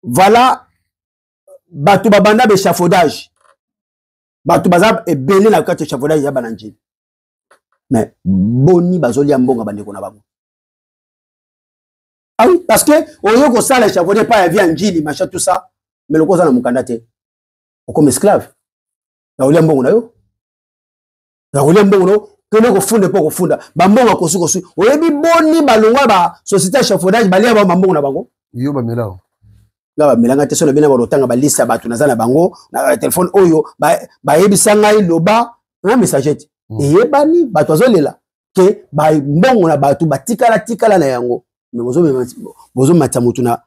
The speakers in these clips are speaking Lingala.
voilà bato babanda échafaudage bato baza ebele na kati échafaudage ya bananjili mais boni bazoli ya mbonga bandeko na bango. Ah oui, parce que oyo ko sala échafaudage pas ya via njili machin tout ça mais loko za na mukanda te comme esclave ya olia mbongo na yo ya olia mbongo no kene ko funda po ko funda bambonga ko su oyebi boni balongwa ba société échafaudage balia ba mbongo na bango yo ba melao ba melanga te so na bina ba lotanga ba liste bato na bango na téléphone oyo ba yebisa ngai loba na message eyebani bato azolela ke ba mbongo na bato batikala na yango mais bozo matya mutu na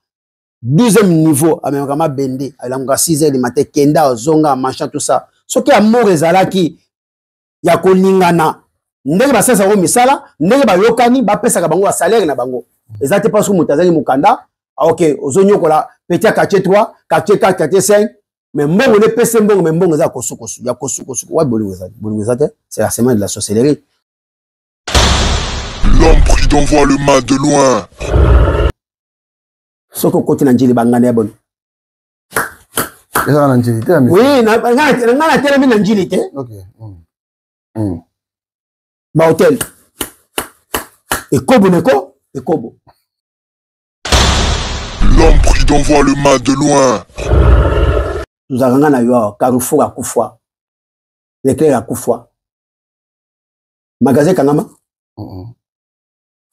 12e niveau amemaka mabende alanga 6h du matin kenda zonga machin tout ça soki amour ezalaki ya kolingana ndenge basasa ko misala ndenge bayokani bapesaka bango ba salaire na bango ezate parce que mutu azali mukanda ok ozonyokola petit à quartier 3 quartier 4 quartier 5 mais mbongo ne pese mbongo mais mbongo za kosukosu ya kosukosu wa bolingo ezate c'est la semaine de la sorcellerie. L'homme prudent voit le mal de loin. Soko koti na njili bangana ya boni. Eza na njili te. Oui, na tele na njili te. OK. Ba hotel. Ekobo neko, ekobo. L'homme prudent voit le mal de loin. Nous avons na yo Carrefour à Koufoua. Leclerc à Koufoua. Magasin Kangama.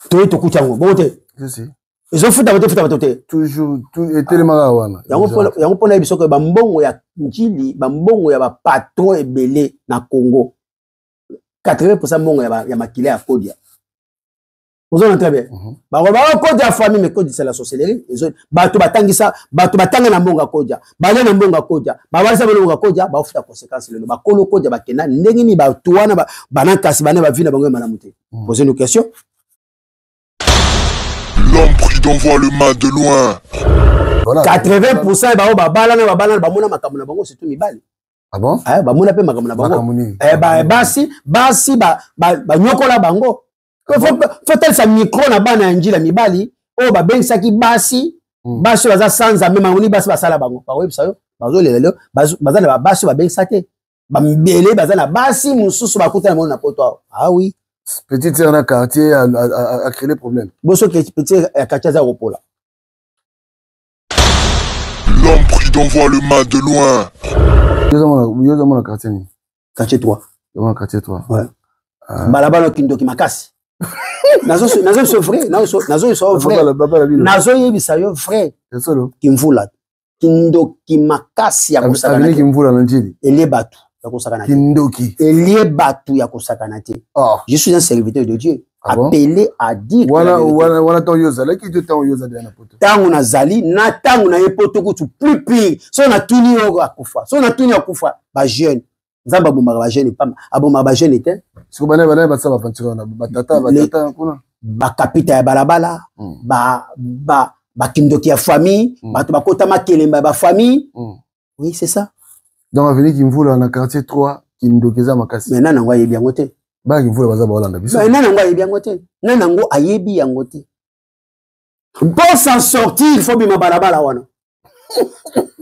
Toi to kuchango bote. Si. Ils ont futa bote. Toujours tout et tellement wana. Yango pona biso ko ba mbongo ya njili, ba mbongo ya ba patron ebele na Congo. 80% mbongo ya makile ya Kodia. Vous en très bien. Ba Kodia famille mais Kodia c'est la sorcellerie. Bato batangisa, bato batanga na mbongo Kodia. Bale na mbongo Kodia. Ba walisa mbongo Kodia, ba futa conséquence lelo. Ba kolo Kodia ba kena ndenge ni ba tuwana ba na kasi ba na ba vina bango malamu te. Posez une question. L'homme prudent voit le mal de loin. Voilà. 80% ba balana ba mona makambo na bango c'est tout mibali. Ah bon? Ba mona pe makambo na bango. Basi ba nyokola bango. Faut sa micro na bana njila mibali o ba bengsaki basi baza sanza même ngoni basi basala bango ba websa yo bazo lelo bazana ba basi ba bengsate ba mbele bazana basi mususu bakuta na poto. Ah oui, petit sœur na quartier a créé problème. Boso que petit quartier za ropola. L'homme prudent voit le mal de loin. Yo za mon quartier ni. Quartier 3. Dans quartier 3. Ouais. Balabala kindoki makasi. Nazo so vrai, nazo yebisa yo vrai. C'est solo. Kimvula. Kindoki makasi ya kusakana. Avini kimvula na njili. Elie batu ya kusakana. Kindoki. Elie batu ya kusakana te. Je suis un serviteur de Dieu. Appelé à dire. Wana ton yoza, là qui te ton yoza de na poto. Tangu na zali, na tangu na yepoto kutu plus pire. So na tuni yo akufa. So na tuni akufa ba jeune. Zamba bomaka ba jeune pam. Abomaka ba jeune te. Siko bana ba sa ba fantiro na batata kuna. Ba kapita ya balabala, ba kindoki ya famille, bato bakota makelemba ba famille. Oui, c'est ça. Donc aveni kimvula na quartier 3 kindoki za makasi. Mais nana ngwa yebi yango te. Ba kimvula baza ba Hollande biso. Mais nana ngwa yebi yango te. Nana ngo ayebi yango te. Pour s'en sortir, il faut bima balabala wana.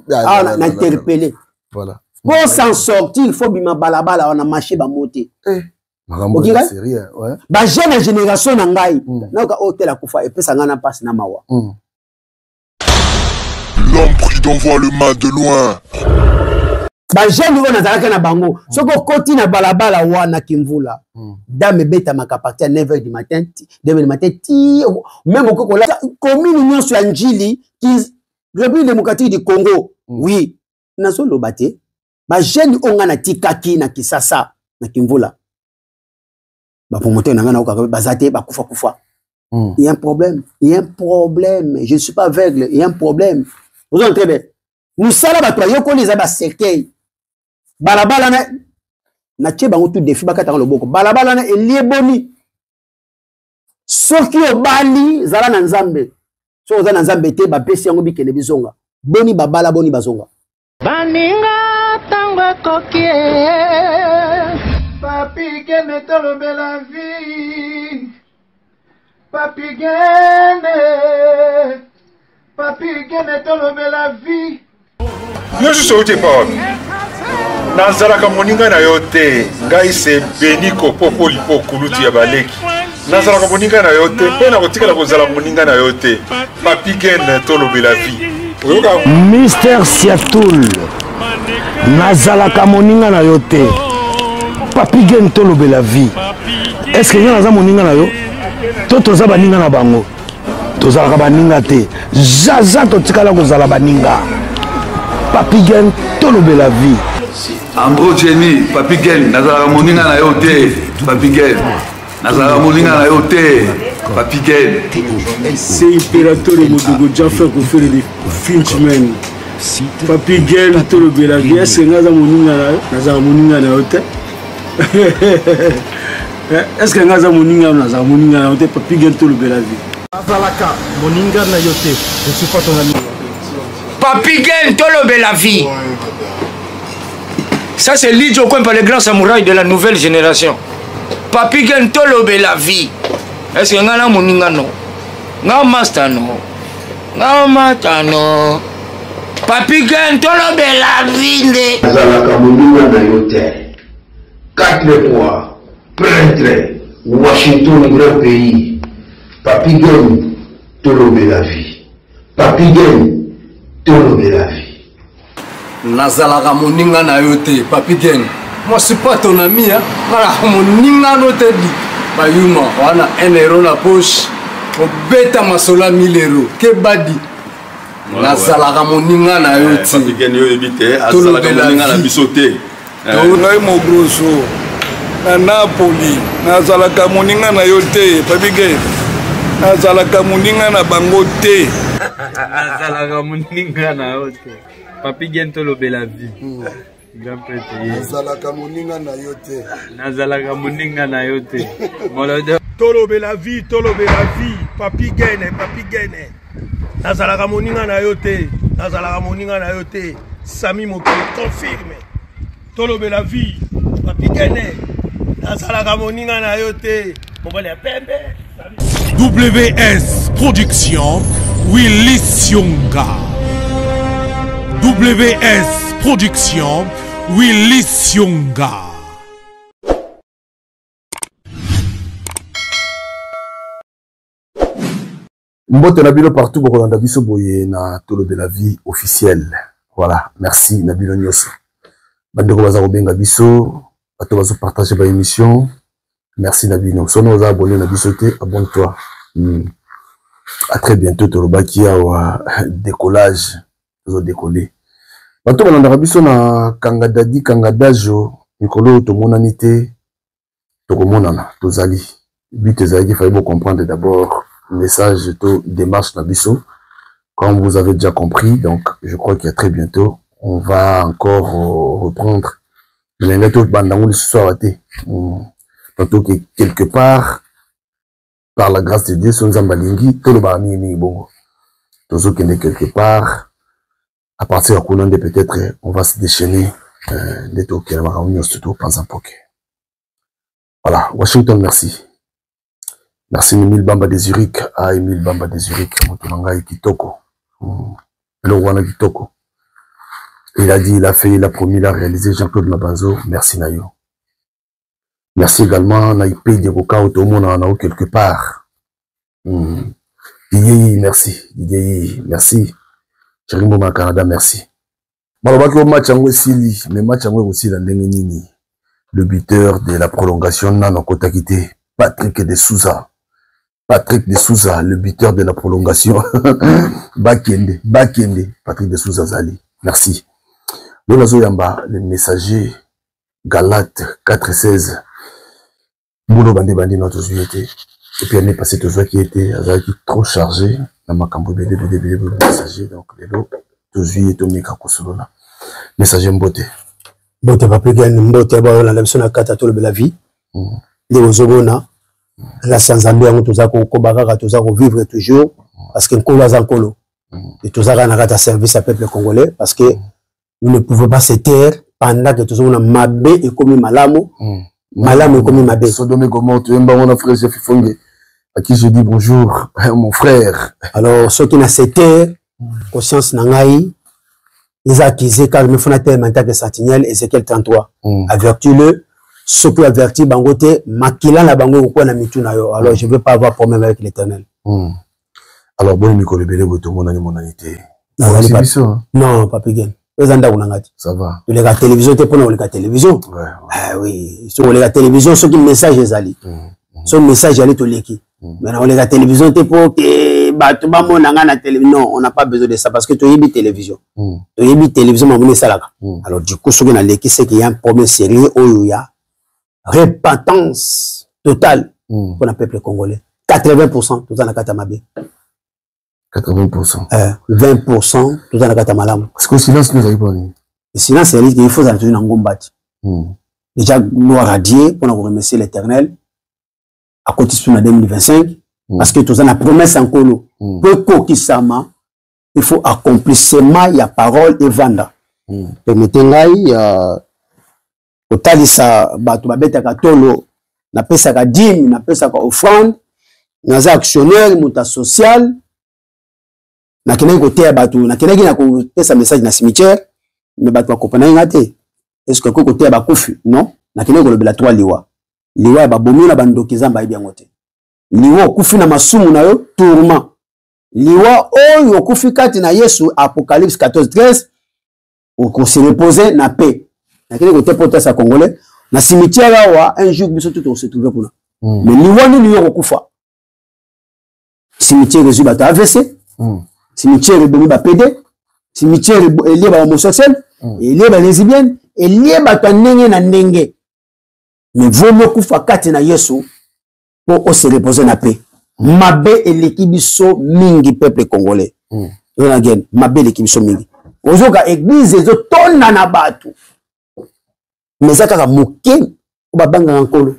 Na interpeller. Voilà. Pour s'en sortir, il faut bima balabala wana marcher ba moté. Okay, sérieux, ouais. Ba jeune génération na ngai. Na ka hôtel akufa et pesa ngana passe na mawa. L'homme prudent voit le mal de loin. Ba jeune wana zalaka na bango. Soko koti na balabala wana kimvula. Dame beta makapati à 9h du matin, 9h du matin, même au la commune nyonso ya njili qui République démocratique du Congo. Oui, nazo lobate. Ba jeune onga na tikaki na Kisasa na kimvula. Ba promoteur na ngana okaka bazate ba kufa. Il y a un problème, je ne suis pas aveugle, il y a un problème. Vous entrez bien. Nous sala ba toyo ko les aba sekei. Balabala na tche bango tout défi bakata le boko. Balabala na elieboni. Soki obali zala na nzambe. So oza na nzambe te ba pesi yango bikene bizonga. Boni babala boni bazonga. Baninga tango kokie. Papi gene tolo bela vie. Papi gene. Papi Gene tolobe la vie. Yo je sauté pas. Nazalaka moninga na yote. Ngai se beniko popo lipo kulutu ya baleki. Nazalaka moninga na yote. Pena kotika la kozala moninga na yote. Papi Gene tolobe la vie. Mister Siatoul. Nazalaka moninga na yote. Papi Gene tolobe la vie. Est-ce que naza moninga na yo? Toza baninga na bango. Tozalaka baninga te. Jaza totikala kozala baninga. Papi Gene tolobe la vie. Ambro Jenny, Papi Gene, nazalaka moninga na yo te. Papi Gene. Nazalaka moninga na yo te. Papi Gene. C'est impérateur de Modogo Jaffa pour faire des Finchman. Papi Gene tolobe la vie. Est-ce que naza moninga na yo te? Est-ce que naza moninga na yo te? Papi Gene tolobe la vie. Nazalaka moninga na yo te. Je suis pas ton ami. Papi Gene tolobe la vie. Ça c'est Lidjo Kwempa, le grand samouraï de la nouvelle génération. Papi Gene tolobe la vie. Est-ce que ngana moninga no? Nga master no. Nga mata no. Papi Gene tolobe la vie. Nazalaka moninga na yo te. 4 mois, prêtre, Washington, grand pays. Papi Gene tolobe la vie. Papi Gene tolobe la vie. Nazalaka moninga na yo te. Papi Gene. Moi je suis pas ton ami, hein. Nazalaka moninga no te di. Bayuma, wana 1 euro na poche. Obeta masola 1000 euros. Que badi. Nazalaka moninga na yo te. Papi Gene yo ebite. Azalaka moninga na biso te. Ngai mo grosso. Na Napoli. Nazalaka moninga na yo te. Papi Gene. Nazalaka moninga na bango te. Nazalaka moninga na yo te. Papi Gene tolobe la vie. Grand prêtre. Nazalaka moninga na yo te. Nazalaka moninga na yo te. Tolobe la vie, tolobe la vie. Papi Gene, Papi Gene. Nazalaka moninga na yo te. Nazalaka moninga na yo te. Sami Mokele confirme. Tolobe la vie. Papi Gene. Nazalaka moninga na yo te. Mobile pembe. WS Production, Willy Sionga. WS Production, Willy Sionga. Mbote Nabilo partout pour Rolanda Biso Boye na Tolobe la vie officielle. Voilà, merci Nabilo Nyos. Bandeko baza kobenga biso, bato bazo partager ba émission. Merci Nabino. Sono oza abonné na biso te, abonne-toi. À très bientôt Toloba kia wa décollage, zo décoller. Bato balanda biso na Kangadadi Kangadajo, Nikolo to monanité, to komonana, tozali. But ezali qu'il fallait comprendre d'abord message to démarche Nabiso. Comme vous avez déjà compris, donc je crois qu'à très bientôt, on va encore reprendre le soir. Tantôt que quelque part, par la grâce de Dieu, son Zambalingi, tout le barni bon. Tozo qui est quelque part, à partir de Kounande, peut-être, on va se déchaîner des taux qui va revenir surtout pas un poké. Voilà, Washington, merci. Merci Emile Bamba de Zurich, à Emile Bamba de Zurich, Motonanga Kitoko. Le Rwanda Kitoko. Il a dit, il a fait, il a promis, il a réalisé. Jean-Claude Mabanzo, merci Nayo. Merci également Naïpé de Roka Otomona Nao quelque part. Didier, merci. Didier, merci. Chirimbo Canada, merci. Malobaki au match en Wessili, mais match en aussi dans Ndengenini. Le buteur de la prolongation, Nano Kotakité, Patrick de Souza. Patrick de Souza, le buteur de la prolongation. Bakende, Patrick de Souza Zali. Merci. Le Yamba, le messager, Galate 4-16. Boulot Bandi notre société. Et puis l'année passée, tout ça qui était trop chargé. Dans ma campo messager. Donc, les lots, tout ça est au mika Kosolona. Messager Mbote. Mbote, Papi Gene, Mbote, la leçon à 4 à tout le la vie. Les Ozobona. La Sanzambia, on tous a Kobara, tous a vivre toujours. Parce que Nkola Zankolo. Et tous a un service à peuple congolais. Parce que nous ne pouvons pas se taire pendant que tous on a Mabé et comme Malamo. Malamo et comme Mabé. Sodome Gomo, tu es mon frère Jeff Fongue. À qui je dis bonjour, mon frère. Alors, ceux qui n'ont se taire, conscience nangai ils accusé car me fondateur mental que sentinelle Ézéchiel 33 avertis-le ce qui avertit bangote makila na bango ko na mitu na yo alors je veux pas avoir problème avec l'Éternel. Alors bon micro lebele boto monanité. Non pas piguen. Ça va. Tu la télévision tu pour la télévision. Ah oui, sur la télévision ce qui message est allé. Son message allé to leki. Maintenant la télévision tu pour que ba to ba monanga na télévision. Non, on n'a pas besoin de ça parce que tu yebi télévision. Tu yebi télévision ma ça là. Alors du coup ce qui na leki c'est qu'il y a un problème sérieux où il y a repentance totale pour le peuple congolais. 80% tout en Katamabe. 80%. 20% tout en Katamalam. Parce que le silence nous arrive pas. Le silence c'est qu'il faut aller dans Ngombat. Déjà nous radier pour nous remercier l'Éternel à côté de 2025 parce que tout en la promesse en colo. Peu kokisama il faut accomplissement il y a parole et vanda. Permettez-moi il y a kotalisa bato babeta katolo na pesa ka dîme na pesa ka offrande naza actionnaire muta social na kenaki koteya bato na kenaki na kopesa message na cimetière mais bato bakopana ngate est-ce que koteya bakufi non na kenaki kolobela 3 liwa ya babomi na bandoki zamba yebi yango te liwa okufi na masumu na yo tourment liwa oyo okufi kati na Yesu Apocalypse 14:13 se reposer na paix. Na kile côté protest à congolais na cimetière là un jour biso tout se trouver pour là mais ni wani ni yoko kufa cimetière résu ba AVC cimetière boni ba PD cimetière elie ba homosexuel elie ba lesbienne elie ba tanenge na ndenge mais vomo kufa kati na Yesu pour se reposer na paix mabe eleki biso mingi peuple congolais on again mabe eleki biso mingi ozoka église ezo tonna na batu mais ça kaka moke ou babanga nkolo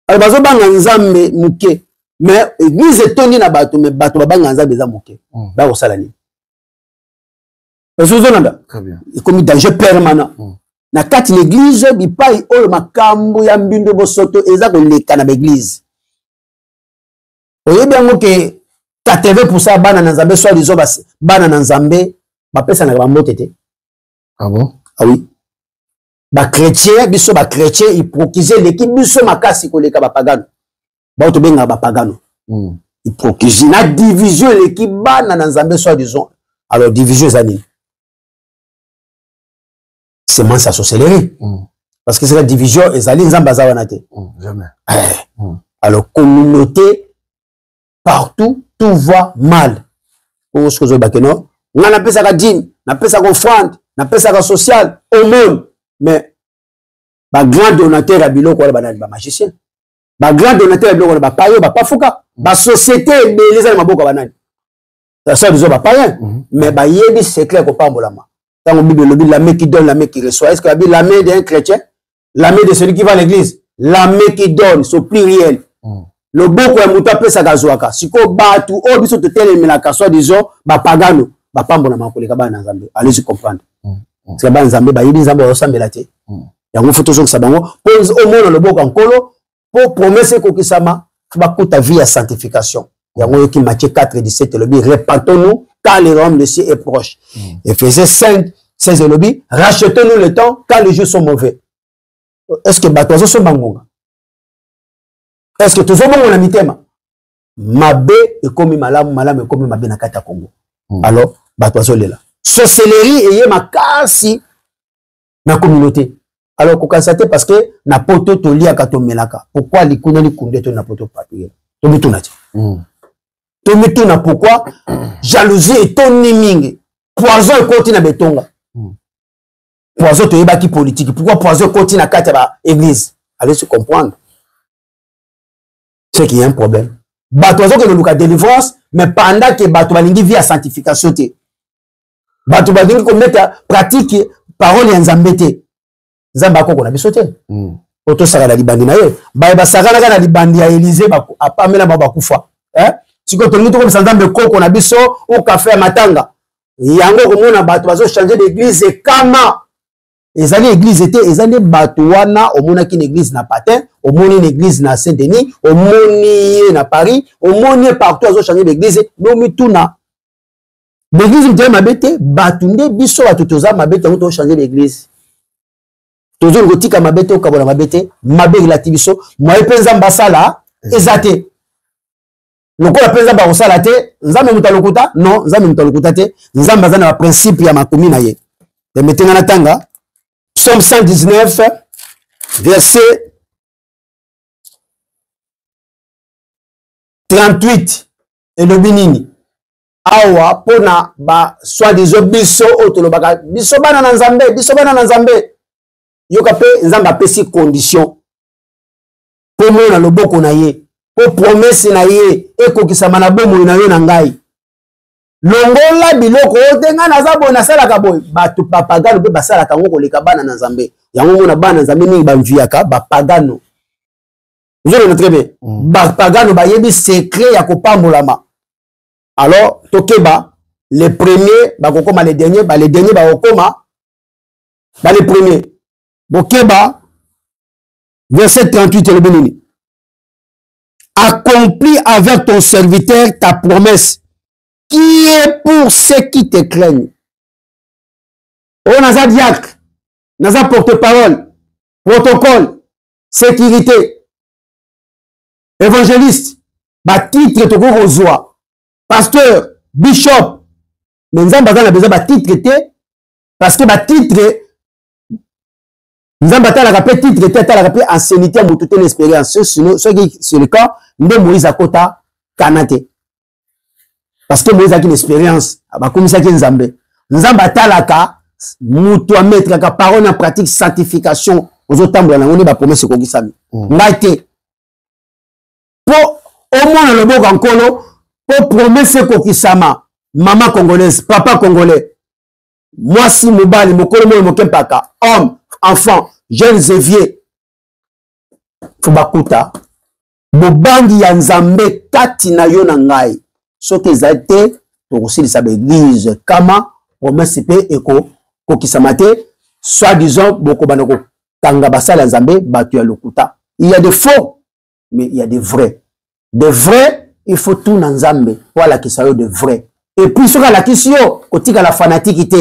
alors bazo banga nzambe moke mais église toni na bato mais bato babanga nzambe za moke ba ko sala ni parce que zonanda très bien comme danger permanent na kati l'église bipai oyo makambo ya mbindo bosoto eza ko leka na l'église oyebi yango ke 80% bana na nzambe soit disons bana na nzambe ba pesa na bambote te. Ah bon? Ah oui. Ba chrétien biso ba chrétien hypocrisie l'équipe biso makasi koleka ba pagano ba to benga ba pagano hypocrisie na division l'équipe bana na nzambe soit disons alors division ezani c'est moins ça sorcellerie parce que c'est la division ezali nzamba za wana te jamais alors communauté partout tout va mal pour ce que zo bakeno ngana pesa ka dîme na pesa ka offrande na pesa ka social au monde. Mais ba grand donateur à biloko wala ba magicien ba grand donateur à biloko wala ba payo ba pafuka ba société les ala maboko banani ça besoin ba payen mais ba yebi secret ko pambolama tant bible le la main qui donne la main qui reçoit est-ce que la main d'un chrétien la main de celui qui va à l'église la main qui donne c'est pluriel le boko ya muta pesa gazoaka siko batu o biso te telemelaka soit disons ba pagano ba pambolama ko leka ba na nzambe allez comprendre c'est ba nzambe ba yebi nzambe osambela te yango faut toujours sabango pose au monde le boko nkolo pour promesse ko kisama ba kuta vie à sanctification yango qui Matthieu 4:17 le bi repentons-nous car le royaume de cieux est proche. Éphésiens 5:16 le bi rachetons-nous le temps car les jours sont mauvais. Est-ce que batozo so bangonga? Est-ce que tozo bangonga na mitema? Mabe et comme malamu malamu et comme mabe na kata Congo. Alors batozo lela. Sorcellerie et makasi na communauté. Alors kokasate parce que na poto to lia kato melaka. Pourquoi likuna likunde to na poto papier? To mituna ti. To mituna pourquoi jalousie et ton niming. Poison et continue na betonga. Poison to yebaki politique. Pourquoi poison continue na kata ba église? Allez se comprendre. C'est qu'il y a un problème. Batozo que nous délivrance mais pendant que bato balingi via sanctification te. Bato balingi ko mettre pratique parole ya nzambe te. Nzamba ko na biso te. Oto saka na libandi na ye. Ba ba saka na libandi ya Élysée ba apamela ba kufa. Siko to ngi to ko nzambe koko na biso au café matanga. Yango ko mona bato bazo changer d'église et kama. Ezali église était ezali bato wana omona ki église na Patin, omoni une église na Saint-Denis, omoni na Paris, omoni partout azo changer d'église no mituna. l'église mutema mabete batunde biso batutoza mabete ngo to changer l'église tozo ngotika mabete okabola mabete mabe relati biso moye penza mbasala ezate lokola penza ba osala te nzambe mutalokuta non nzambe mutalokuta te nzambe azana ba principe ya makomi na ye temetenga na tanga Psaume 119 verset 38 elobi nini awa pona ba soi-disant biso otolobaka biso bana na nzambe yoka pe nzambe apesi condition po mona loboko na ye po promesse na ye ekokisama na bomoi na yo na ngai longola biloko ote nga naza boye nasalaka boye bato bapagano mpe basalaka yango koleka bana na nzambe yango mona bana na nzambe mingi bamviaka bapagano ozolona très bien bapagano bayebi secret ya kopambolama alors tokeba les premiers bakokoma les derniers bakokoma les premiers bokeba verset 38 elobi nini accomplis avec ton serviteur ta promesse qui est pour ceux qui te craignent. Oh, naza diacre, naza porte-parole, protocole, sécurité, évangéliste, ba titre toko kozwa, pasteur, bishop, mais nzamba za na besoin ba titre te parce que ba titre nzamba ta la pe titre te ta la pe ancienneté mutu te l'expérience ce qui c'est le cas nde Moïse akota kanate. Parce que Moïse a une expérience, comme ça qui Nzambe. Nzamba talaka, mutu a mettre la parole en pratique, sanctification, aux autres temps, on est promesse qu'on sami. Ngaite. Pour au moins le mot encore, pour promesse qu'on sama, maman congolaise, papa congolais, moi si mobali, mokolo mo mokempaka, homme, enfant, jeunes et vieux, fubakuta, bobangi ya Nzambe kati na yo na ngai. Ce que ça a été, aussi l'église, kama, promesse pe eko, kokisamate, soi-disant, boko banoko, kangabasa la Nzambe, batu ya lokuta. Il y a des faux, mais il y a des vrais. Des vrais, il faut tout dans Nzambe, voilà qui ça de vrais. Et puis, ce que la question, kotika la fanatique,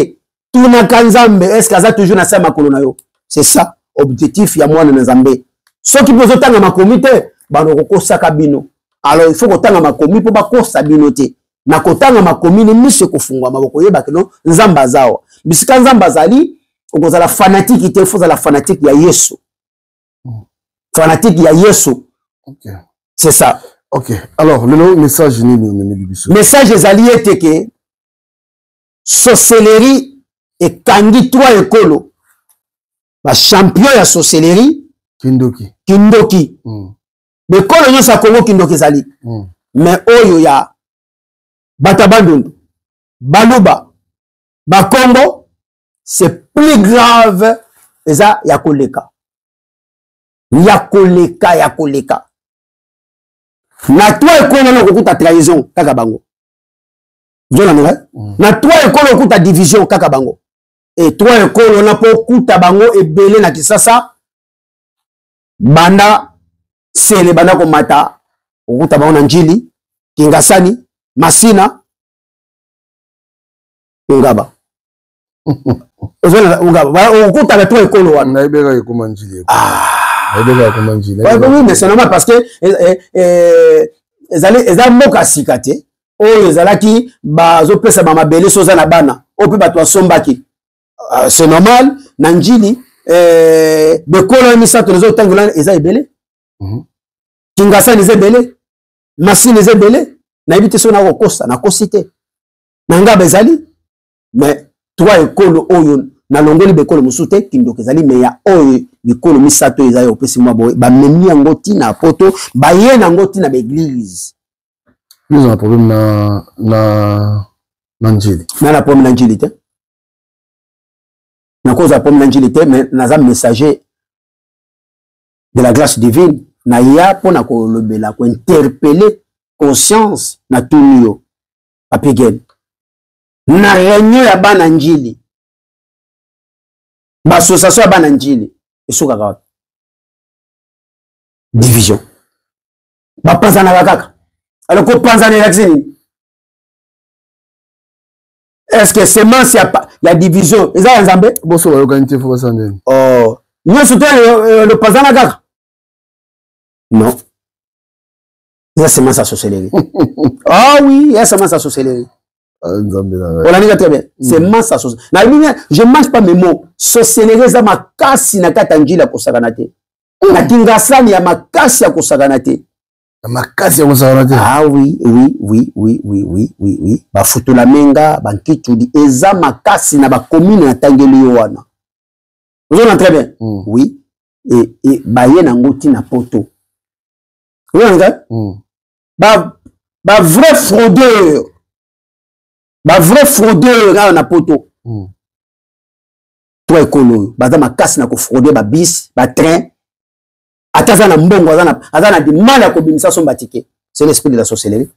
tout na kanzambe, est-ce que ça toujours na sa makolo yo? C'est ça, objectif, ya moi na Nzambe. Ce qui pose autant dans ma comité, banoko sakabino. Alors il faut kotanga makomi po bakosa binote na kotanga makomi ni mise kofungwa maboko yeba kino nzamba zao bisika nzamba zali okozala fanatique te faut la fanatique ya Yesu fanatique ya Yesu. OK, c'est ça. OK, alors le message ni message ezali eteke sorcellerie et kangi trois ekolo ba champion ya sorcellerie kindoki mais quand on a Congo Kindoki Zali, mais oyo ya Batabandundu, Baluba, Bakongo, c'est plus grave. Et ça, Yakoleka. Yakoleka. Na toi ekolo na kokuta trahison kaka bango. Zona ngai. Na toi ekolo kokuta division kaka bango. Et toi ekolo na po kuta bango ebele na Kisasa. Banda sele bana ko mata okuta baona njili Kingasani Masina Ungaba ozona okuta ba to ekolo wana naibeka ekoma njili naibeka ekoma njili oui mais c'est normal parce que ezali moka sikate oyo ezalaki bazopesa ba mabele soza na bana ope bato asombaki c'est normal na njili bekolo misato lezo tangola eza ebele Kingasani zebele, Masini zebele, na ibite so na kokosa, na kosite. Na ngaba ezali, mais trois ekolo oyo na longoli bekolo musute kindoki ezali mais ya oyo bikolo misato ezali opesi mwa boye ba memi yango tina poto, ba ye na ngoti na l'église. Nous avons un problème na njili. Na problème na njili te. Na cause ya problème na njili te, mais naza messager de la grâce divine. Na ya pona ko lobela ko interpeller conscience na tunyo apigel na réunion ya bana njili ba association ya bana njili esoka ka division ba panza na kaka alors ko panza na l'accès est-ce que semence ya division eza ya nzambe boso bayokanite fo basandeni oh nyonso to le pazana kaka non eza semence ya sorcellerie ah oui ya semence ya sorcellerie on a dit très bien semence ya sorcellerie je mange pas mes mots sorcellerie eza makasi na kati ya njila kosakana te na kingasani ya makasi ya kosakana te makasi ya kosakana te ah oui bafutola menga bankitudi eza makasi na bakomine na tangeli yo wana ozona très bien oui et baye nango tina poto ozona ba vrai fraudeur awa na poto to ekolo baza makasi na kofrauder ba bis ba train ataza na mbongo aza na mal ya kobimisa so batike c'est l'esprit de la sorcellerie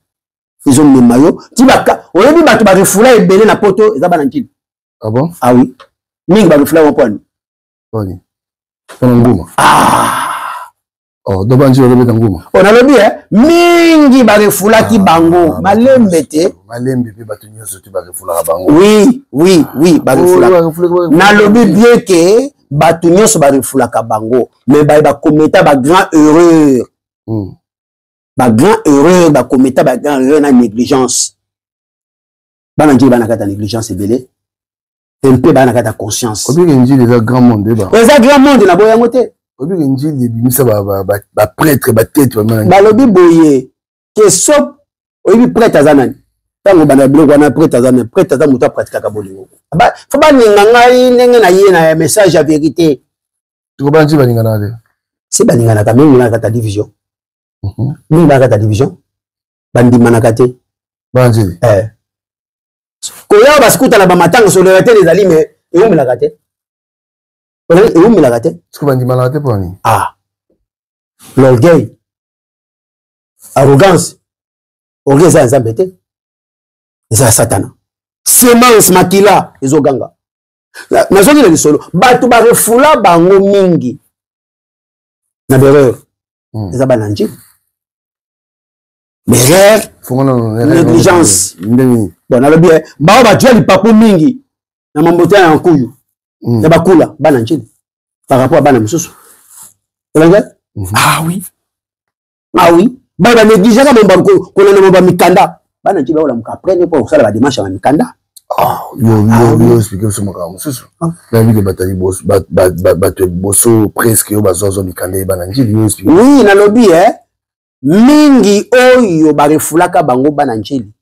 ils ont mis maillot tibaka oyebi bato ba refula ebele na poto eza bana nkili ah bon ah oui mingi ba refula wa poni pona nguma oh do banji olobeta nguma on a lobi mingi ba refula ki bango malembe te malembe pe bato nyonso tu ba refula bango oui ba refula na lobi bien que bato nyonso ba refula ka bango mais ba commettre ba grand erreur ba grand erreur ba commettre ba grand erreur na négligence bana nji bana kata négligence ebele un peu bana kata conscience obi nji les grand monde ba les grand monde na boyango te obi nji les bimisa ba prêtre ba tête ba lobi boye que sop obi prêtre azanani tango bana biloko na prêtre azana muta pratique ka bolingo faut ba ninga ngai ndenge na ye na message ya vérité to ba nji balinga na de si balinga na kamemi na kata division mingi ba kata division bandima na kate banji koya basikuta na bamatanga solidarité les alliés mais eumela kate eumela kate siko bandima na kate poni l'orgueil arrogance orgueil za nzambe te eza satana semence makila ezoganga nazoki na lisolo bato barefula bango mingi na bereur eza bana njili bereur négligence bon nalobi bao bajua lipapu mingi na mambote ya nkuyu ya bakula bana njili par rapport à bana mosusu elanga ah oui bao banégligaka mambo kolona mambo ya mikanda bana njili baola muka aprendre po kosala badémarche ya mikanda yo expliquer so makambo mosusu nayebi ke batali bato boso presque oyo bazoazo mikanda bana njili yo expliquer oui nalobi mingi oyo barefulaka bango bana njili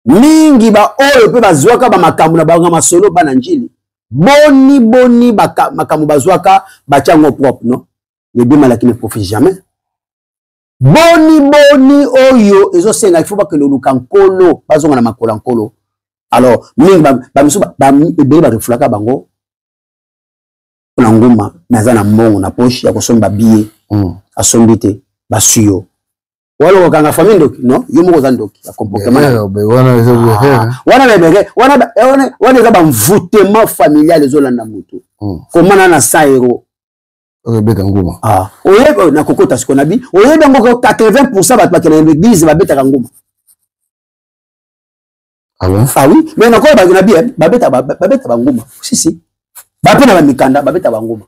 mingi oyo mpe bazwaka bamakambo na bango masolo bana njili boni makambo bazwaka batiango propre non lebimalaki ne profite jamais boni oyo ezosenga il faut bakende oluka nkolo bazonga na makolo ya nkolo alors mingi bamisu ebele barefulaka bango mpona nguma naza na mbongo na poche ya kosomba babiye asombi te basuyo wala kokanga famille ndoki non yo moko za ndoki ya comportement wana eza bamvoutement familial ezolanda motu komana na 100 euro beta nguma oyebi na kokota siko na bi oyebi yango 80% bato bakena na église babetaka nguma ah oui mais nakoyo bakena bi babeta banguma si bapena bamikanda babeta banguma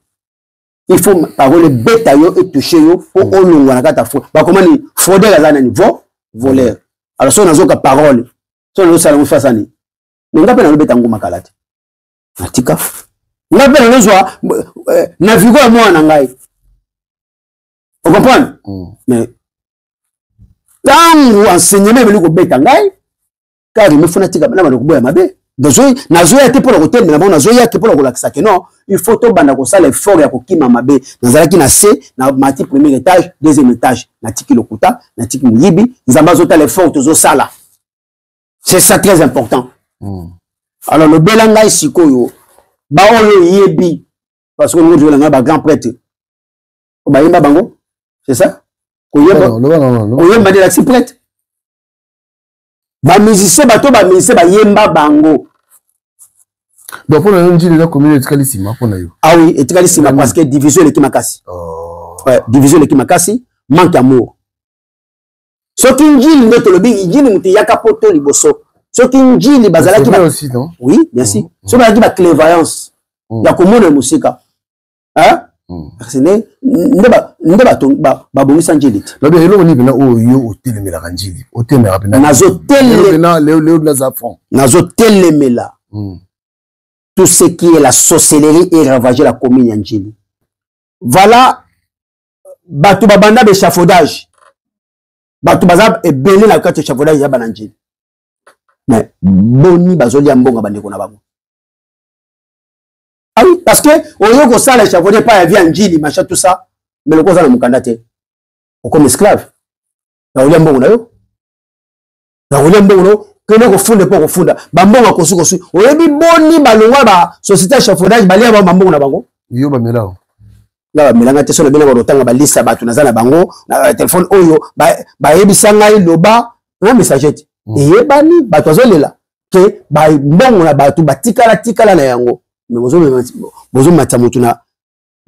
il faut parole beta yo et toucher yo pour olongwa na kata fo bakomani fraudeur azana ni voleur alors so nazoka parole so nazo sala mufasa ni nga pena beta nguma kalate natika nga pena nozwa na vigo ya mwana ngai on comprend mais tangu enseignement beli ko beta ngai car il me faut natika na bana ko boya mabe nazoya te mpona kotelemela bango nazoya te mpona kolakisa ke non il faut tobanda kosala effort ya kokima mabe nazalaki na se na mati premier étage deuxième étage natiki lokuta natiki moyibi nzambe azotala effort tozosala c'est ça très important alors lobela ngai sikoyo baoyo yebi parce que ngozoela ngai bagrand prêtre bayemba bango c'est ça koyemba de laxi prêtre bamusicien bato bamusicien bayemba bango donc pour la njili la commune etikali sima pour na yo ah oui etikali sima parce que division leki makasi ouais division leki makasi manque amour soki njili ndo tolobi njili mutu yaka poto liboso soki njili bazalaki aussi non oui bien sûr soki bazalaki ba clairvoyance ya komona musika hein nde babongisa njili te lobi eloko nini mpena oyo otelemelaka njili otelemela mpena nazotelemela tout ce qui est la sorcellerie et ravager la commune ya njili voilà bato babanda béchafaudage bato baza ebele na kati échafaudage ya bana njili mais boni bazolia mbongo bandeko na bango. Ah oui, parce que oyo ko sala échafaudage pas ya via njili machin tout ça mais le koza na mukanda te comme esclave na olia mbongo na yo na olia mbongo no kene ko funda po ko funda bambongo ko suko oyebi boni balongwa ba société échafaudage balia ba mbongo na bango yo ba melao la milanga te solo bena barotanga balisa batu nazana bango na téléphone oyo ba yebisa ngai loba na messagette eyebani batu azolela ke ba mbongo na batu batikala na yango mais bozo matya mutu na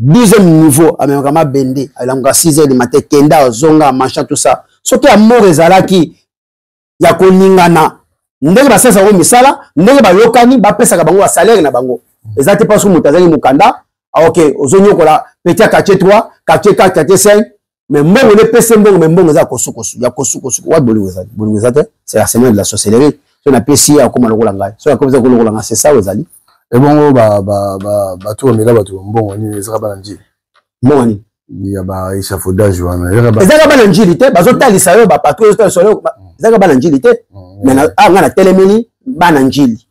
12e niveau ameka mabende alanga 6h du matin kenda zonga machin tout ça soki amour ezalaki ya koningana ndenge basasa ko misala ndenge bayokani bapesaka bango ba salaire na bango ezate pas mutu azali mukanda. Ah ok, ozonyokola petit quartier 3, quartier 4, quartier 5, mais mbongo le pese mbongo mais mbongo za kosukosu, ya kosukosu. Wa bolingo za te, c'est la semaine de la sorcellerie. So na pesi ya koma lokola ngai. So ya komeza kolokola ngai, c'est ça ozali. Et bongo ba to mela ba to mbongo ni ezaka bana njili. Mbongo ni ya ba échafaudage wana. Ezaka bana njili te, bazotalisa yo ba patrouille zo solo. Ezaka bana njili te. Mais na nga na telemini bana njili.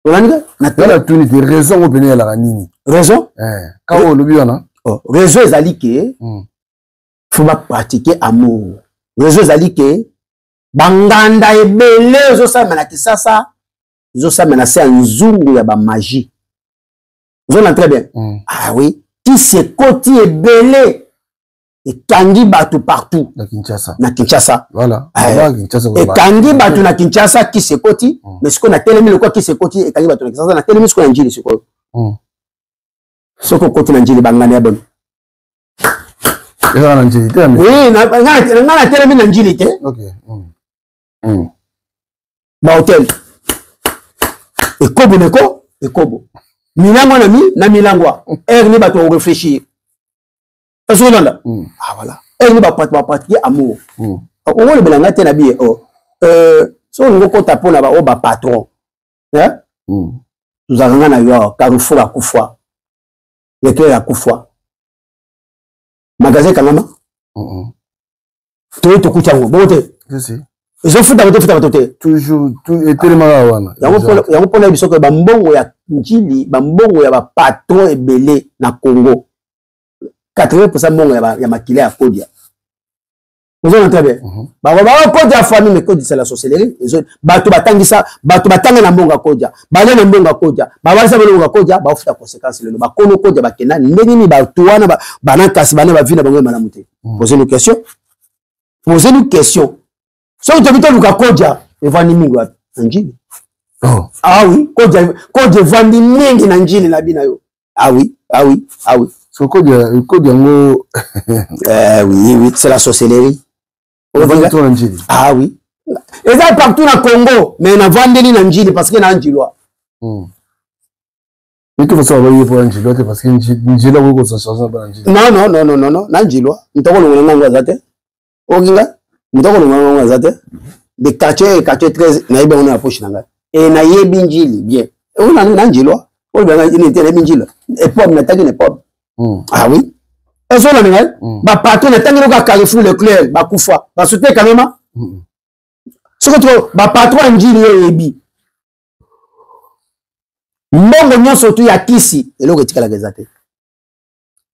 Voilà tout les raisons au bénin à la nini. Raison? Quand on le bien raison ezali ke faut pas pratiquer amour. Raison ezali ke banganda ebele zo sa mena kisasa zo sa mena c'est nzungu ya ba magie. Vous en très bien. Ah oui, qui se koti ebele et kangi batu partout na Kinshasa. Na Kinshasa. Voilà. Et kangi batu na Kinshasa qui se koti mais ce qu'on a tellement le quoi qui se koti et kangi batu na Kinshasa na tellement ce qu'on a njili ce quoi. Ce qu'on koti na njili bangana bon. Et na njili te. Oui, na tellement na njili te. OK. Ba hotel. Et kobo neko et kobo. Milango na mi na milango. Ni batu on réfléchir. Ah voilà. Elle ne va pas pratiquer amour. On va le belanga te na bien. So on va taper na ba ba patron. Hein? Nous avons na yo Carrefour à Koufoua. Leclerc à Koufoua. Magasin Kanama. Tu kuchango. Bote. Si. Ils ont futa bote. Toujours tout et tellement wana. Yango pona biso ko ba mbongo ya njili, ba mbongo ya ba patron ebele na Congo. 80% mbongo ya makile ya Kodia. Vous avez très bien. Ba Kodia famille mais Kodia c'est la sorcellerie. Bato batangisa, bato batanga na mbongo Kodia. Ba na mbongo Kodia. Ba balisa mbongo Kodia, ba futa conséquence le ba kono Kodia ba kena ndeni ni ba tuwana ba na kasi ba na ba vina bango malamu te. Posez-nous question. Posez-nous question. So tu habite luka Kodia, evani mingi wapi? Njili. Ah oui, Kodia vandi mingi na njili na bina yo. Ah oui. So code yango oui, c'est la sorcellerie. Ah oui. Et ça partout na Congo, mais na vandeli na njili parce que na njilwa. Mais tu vas savoir pour njilwa parce que njilwa ko ça change pas njilwa. Non, na njilwa. Ntoko longa ngwa zate. Okinga, ntoko longa ngwa zate. De quartier 13 na ibe on a poche nanga. Et na yebi njili bien. On na njilwa. On va ngani ni tele njilwa. Et pop na tagi ne pop. Ah oui. Et ça, bah patron, le temps que Carrefour Leclerc, bah Koufoua, bah sauter quand même. Ce que tu bah patron Njili ebi. Mbongo nyo surtout ya kisi, et là que tu la gazette.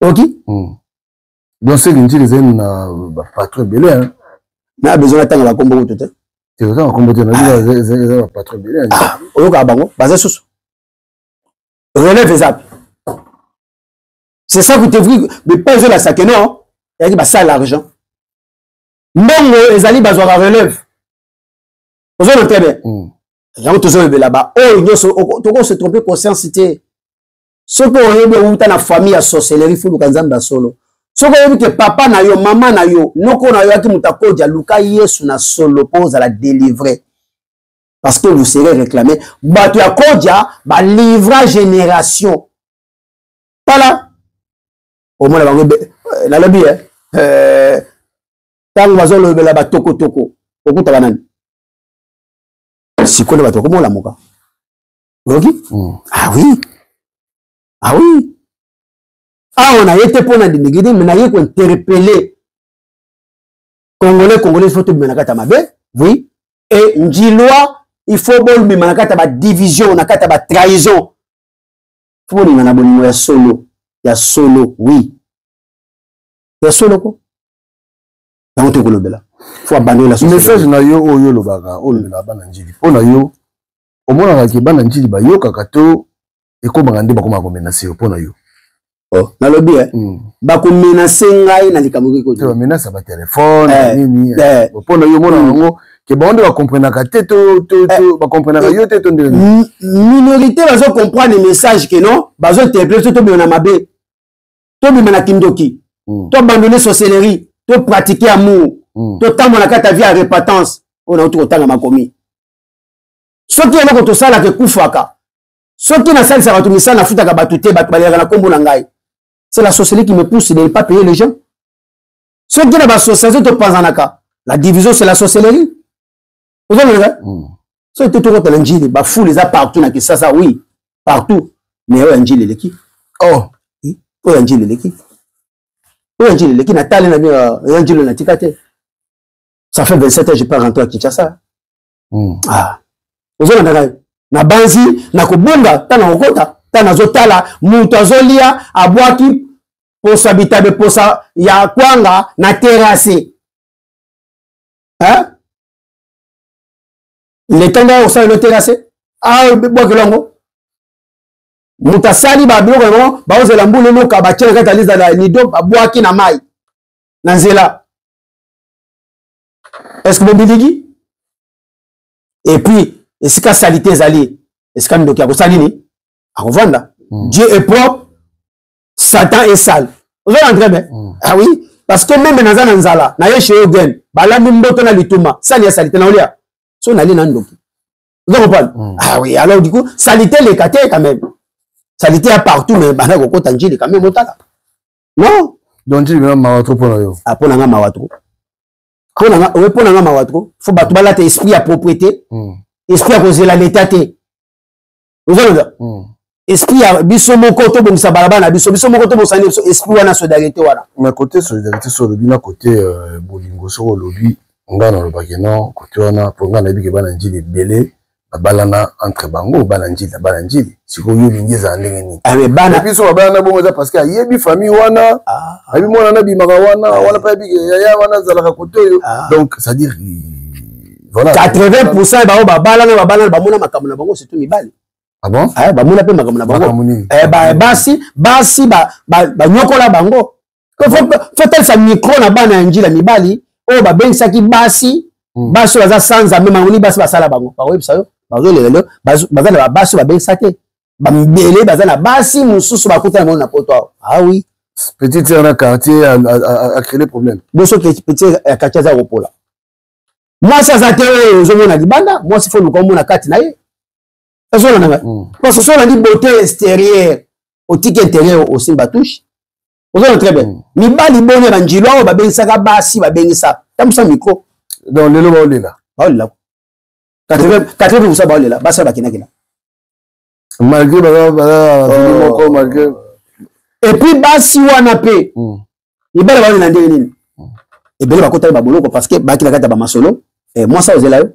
Ok? Donc c'est Njili c'est une patron belé hein. Na besoin d'attendre la combo tout est. Tu veux ça combo tu na c'est patron belé. Ah, au ka bango, basé sous. Relève ça. C'est ça que tu veux, mais pas la sac, non. Il y a ça l'argent. Mbongo, les alliés, ils ont relève. Vous avez très bien. Il y a toujours là-bas. Oh, ils se tromper conscience. Ce qu'on a la famille à sorcellerie, il faut que solo. Ce qu'on a que papa na yo, maman na yo, non qu'on a yo qui mutakodia, Luka Yesu na solo pose à la délivrer. parce que vous serez réclamé. Bato ya Kodja, ba livra génération. Voilà. Au moins, la lobby, tant que vous avez la toko toko, beaucoup de bananes. Si vous avez comment la moka? Ah oui. Ah oui. Ah, on a été pour la dénigrer, mais on a été interpellé. Congolais, il faut tout menakata mabe. Oui. Et Ndjilois, il faut bon menakata ba division, nakata ba trahison. Faut ni manaboni ya solo. Ya solo, oui. Ya solo ko. Dans tout le bela. Faut abandonner la société. Message na yo oyo lobaka, oyo na bana Ndjili. Pona yo, omona ka bana Ndjili ba yo kakato ekoma ngande bakoma ko menacer pona yo. Oh, na lobi ba ko menacer ngai na likamuki ko. Ba menacer ba téléphone nini. Pona yo mona ngo ke bonde ba comprendre ka te to ba comprendre ka yo te to ndele. Minorité bazo comprendre les messages que non, bazo interpréter to bina mabe. To bina kindoki. To abandonner sorcellerie, to pratiquer amour. To tamona kata vie à répétence. On a tout autant makomi. Ce qui est là quand ça la que kufaka. Ce qui n'a ça va tout ça na futa ka batute bat balera na kombo na ngai. C'est la sorcellerie qui me pousse de ne pas payer les gens. Ce qui n'a pas sorcellerie to panzanaka. La division c'est la sorcellerie. Vous avez vu? Ce qui est tout autant Ndjili ba fou les a partout na Kinshasa oui, partout. Mais Ndjili le qui? Oh, Ndjili le qui? Ndjili le qui na tali na Ndjili na tikate. Ça fait 27 ans que je ne suis pas rentré à Kinshasa. Ah. Vous avez na banzi, na kubunga, tana okota, tana zotala, mutu azolia, abwaki, posa bitabe, posa ya kwanga, na terrasse. Hein? Le temps au sein de terrasse. Ah, bois longo. Muta sali ba bilo ko ba ozela mbule loka ba tchela kata liza la nido ba bwaki na mai. Na nzela. Est-ce que vous me et puis, est-ce que salité est allée? Est-ce que nous avons salini? À revendre. Dieu est propre, Satan est sale. Vous allez entrer bien? Ah oui, parce que même dans un anzala, na yé chez Ogen, bala mimboto na lituma, ça n'y salité na olia. So na li nandoki. Vous comprenez? Ah oui, alors du coup, salité les katé quand même. Salité à partout, mais bana koko tanjili quand même otala. Non? Donc tu veux mawatro pour yo. Ah pour nga mawatro. Pour nga mawatro, faut battre balate esprit à propriété. Esprit à causer la l'étaté. Vous voyez? Esprit à biso moko to bongisa balaba na biso moko to bosani esprit wana solidarité wana. Mais côté solidarité sur le bina côté bolingo sur le lobby ngana le bakeno côté wana pour ngana bi ke bana Ndjili belé balana entre bango bana Ndjili siko yo lingeza ndenge ni. Ah mais bana biso bana bongo za parce que yebi famille wana abi mona na bi maka wana pa bi ya wana zalaka côté yo. Donc ça dire voilà 80% ba mona makambo na bango surtout mibali. Ah bon? Ah ba mona pe makambo na bango. Basi ba nyokola bango. Faut ça micro na bana Ndjila mibali o ba bengsaki basi baza sanza même ngoni basi basala bango. Ba websa yo bazo lelo baza na basi ba bengsate. Ba mbele baza na basi mususu ba kuta na poto. Ah oui. Petit terrain quartier a créé problème. Boso petit quartier za ropola. Moi ça a été ozomona libanda, moi c'est faut nous comme na kati na ye. Ça na nga. Parce que ça la beauté extérieure, au tic intérieur aussi batouche. Vous avez très bien. Ni ba li bonne ba Ndjilo ba bensaka basi ba bengisa. Tamusa micro. Donc lelo ba olela. Ba olela. 80% ba olela, basa ba kinakina. Malgré malgré et puis basi wana pe. Ibala ba olela ndenge nini? Et bien ba kota ba boloko parce que ba kinaka ba masolo. Et moi ça osela yo.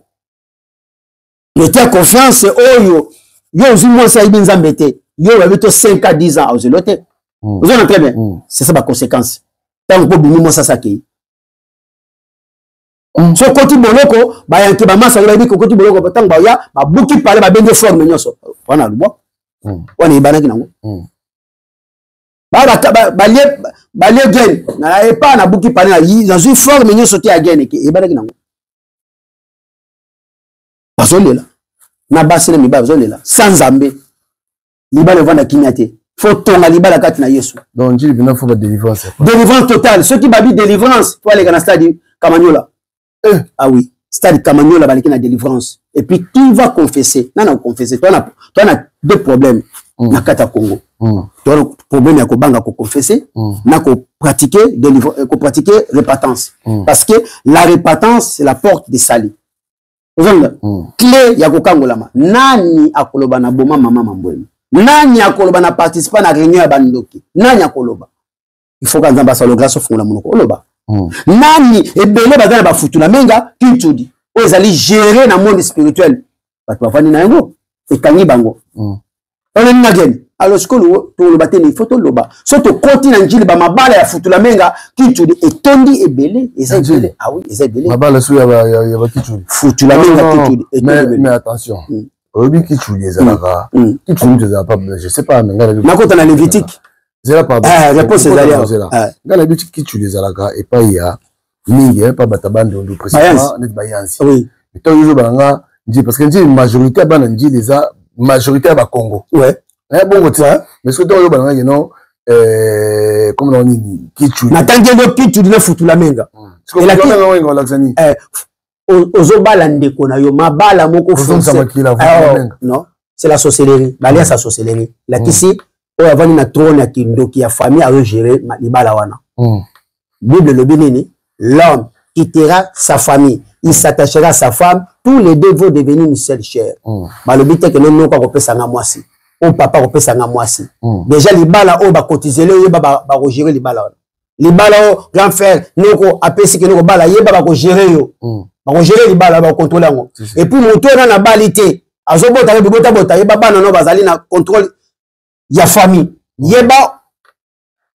Le tiers confiance oyo yo ozi moi ça ibinza mbete. Yo ba bito 5 à 10 ans ozelote. Vous avez très bien. C'est ça ma conséquence. Tant que vous ça ça qui. So koti boloko ba yanki ba masa ba bi koti boloko ba tang ba ya ba buki pale ba bende forme nyoso. Wana lubo. Wana ibana kinango. Ba lié gen na pas na buki pale na yi dans une forme nyoso ti again ki ibana kinango. Bazolela. Na basi na miba bazolela. Sans zambe. Libala vanda kinyate. Faut tonga libala kati na Yesu. Donc Ndjili bina faut ba délivrance. Délivrance totale. Ceux qui babi délivrance, faut aller dans le stade Kamanyola. Ah oui, stade Camagnola baliki na délivrance. Et puis qui va confesser? Non, non, confesser. Toi, on a deux problèmes. Na kata Congo. Toi, le problème est qu'on confesser, na qu'on pratiquer répatance. Parce que la répatance, c'est la porte des salis. Clé ya kokangolama. Nani akoloba na boma mama mambweni? Nani akoloba na participer na réunion ya bandoki? Nani akoloba? Il faut qu'on ambasse le grâce au fond la monoko. Oloba. Nani ebele bazana ba futula menga kinchudi. Ozali gérer na monde spirituel. Ba tu vani na yango e kangi bango. On est nageni. Alors ce que le bateni faut to loba. So to continue njili ba mabala ya futula menga kinchudi etondi ebele, ezebele. Ah oui, ezebele. Mabala so ya ba kinchudi. Futula menga kinchudi etondi. Mais attention. Obi kinchudi ezalaka. Kinchudi ezalaka pas, je sais pas menga. Na kota na Lévitique. Zela pardon. Réponse est derrière. Ngala bitu kinchudi ezalaka et pas ya mingi pas batabande on précisément net bayansi. Oui. Mais toi yo balanga ndi parce que ndi majorité bana ndi les majorité ba Congo. Ouais. Bon tiens, mais ce que tu as dit, non, comme on dit, Kichu. N'attendez pas Kichu de foutu la menga. Et la Kichu, Ozobala ndekona yo mabala moko non, c'est la sorcellerie. Balia sa sorcellerie. La kisi, on a venu na trône ya kindoki ya famille à gérer les balawana. Bible le bénini, l'homme quittera sa famille, il s'attachera à sa femme, tous les deux vont devenir une seule chair. Bah le but est que nous n'avons pas repéré ça na moi si. On papa repère ça na moi si. Déjà les balles on va cotiser les ba gérer les balles. Les balles grand frère nous appelle si que nous balles yeba ba gérer yo. Ba gérer les balles ba contrôler ngo. Et puis moto na balité. Azobota bota yeba bana no bazali na contrôle ya famille. Yeba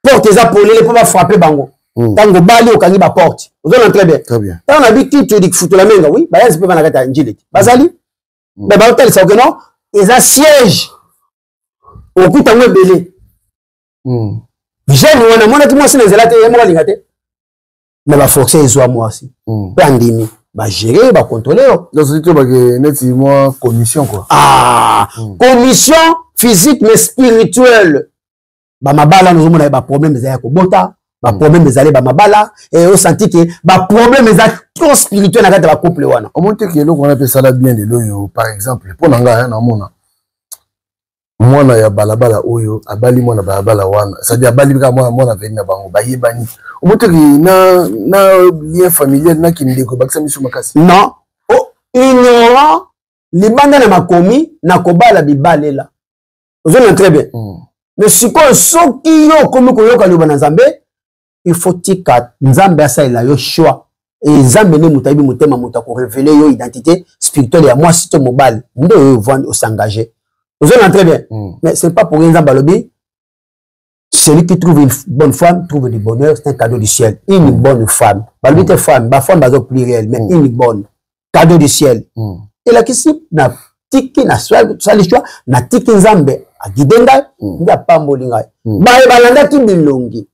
porte za pour les pas frapper bango. Tango bali okangi ba porte. Vous allez très bien. Très bien. Tant on a dit que tu dis foutu la menga oui, ba yasi pe bana kata njili. Bazali. Mais ba hôtel ça que non, ils a siège. Au coup tango belé. Jeune wana mona ki moi c'est les elate moi lingate. Mais ba forcer les moi aussi. Pandémie. Ba gérer, ba contrôler. Donc c'est tout ba que net moi commission quoi. Ah, commission physique mais spirituelle. Ba mabala nous mona ba problème za ko bota. Ba problème ezali ba mabala et on senti que ba problème ezali trop spirituel na kati ba couple wana. On monte que l'on appelle ça la bien de l'oyo par exemple pour nanga na mona. Mwana ya balabala oyo abali mwana balabala wana. Ça dit abali ka mwana veni na bango ba yebani. On monte que na lien familial na kindeko bakisa misu makasi. Non. Oh, ignorant libanda na makomi na kobala bibalela. Vous allez très bien. Mais si quoi soki yo komi ko yoka liba na Nzambe il faut tika Nzambe asa ila yo choix et Nzambe ne mutabi mutema mutako révéler yo identité spirituelle ya moi si te mobile nde yo vendre s'engager. Vous allez très bien. Mais c'est pas pour Nzambe lobby. Celui qui trouve une bonne femme trouve du bonheur, c'est un cadeau du ciel. Une bonne femme. Balbi te femme, ba femme bazo pluriel mais une bonne cadeau du ciel. Et la question na tiki na swal choix na tiki Nzambe a gidenga nda pambolinga. Ba e balanda ki bilongi.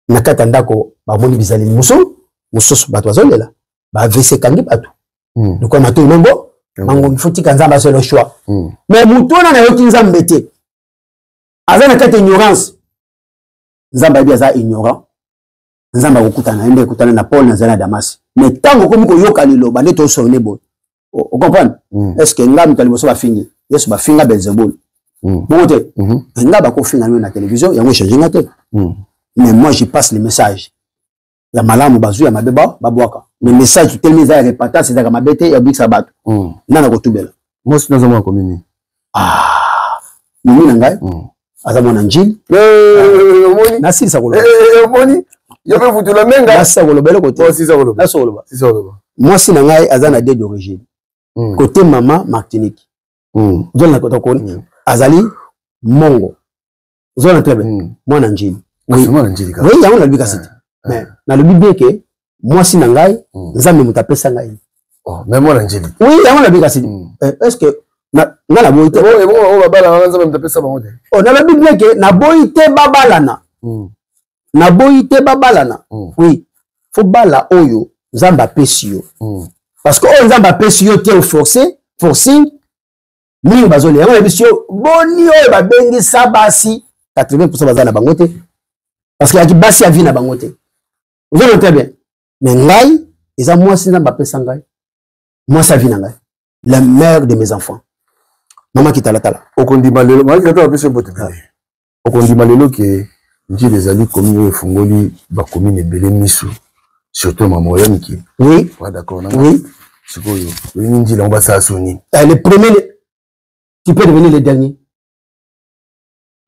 Na kata ndako ba moni bizali mususu bato azolela ba vese kangi bato donc on a tout mango il faut tika Nzambe c'est le choix mais mutona na yoki Nzambe te azana kata ignorance Nzambe bi aza ignorant Nzambe okutana ende kutana na Paul na zana Damas mais tango komi ko yoka liloba nde to sonne bon on comprend est-ce que ngam taliboso ba fingi yesu ba finga Belzebul bon te ngaba ko finga na télévision yango changer ngate. Mais moi, je passe le message. Il y a malamu bazu, il y a mabeba, babouaka. Le message, tel message est réparti, c'est dans ma bête, il y a big sabat. Nana kotubela. Moi, c'est dans un commune. Ah, mimi nangai. Azamo nanjil. Nasi sa kolo. Moni. Il y a pas foutu la menga. Nasi sa kolo belo côté. Moi, si sa kolo. Nasi sa kolo. Si sa kolo. Moi, si nangai azana dé d'origine. Côté maman Martinique. Zone la côté koni. Azali Mongo. Zone très bien. Moi nanjil. Oui, il y a un albika city. Mais dans le but que moi si nangai, Nzambe mutape sangai. Oh, mais moi l'angeli. Oui, il y a un albika city. Est-ce que na la boite. Oh, babala Nzambe mutape sa bango. Oh, dans le but que na boite babalana. Na boite babalana. Oui, faut bala oyo Nzambe apesio. Parce que Nzambe apesio te forcé, forcing. Ni bazole, on ebisio boni oyo ba bengi sabasi 80% bazana bangote. Parce qu'il y a qui bassi à vie na bangote. Vous allez très bien. Mais ngai, Et ça, moi, c'est Mbappé Sangai. Moi, ça vit Nangai. La mère de mes enfants. Maman qui t'a la tala. Okondi Malelo, moi, qui t'a appelé ce botte. Okondi Malelo, qui dit les alliés communes Fongoli, bah, commune Belé Missou. Surtout ma moyenne qui. Oui. Ouais, d'accord. Oui. C'est quoi, on va s'assouvir. Le premier, tu peux devenir le dernier.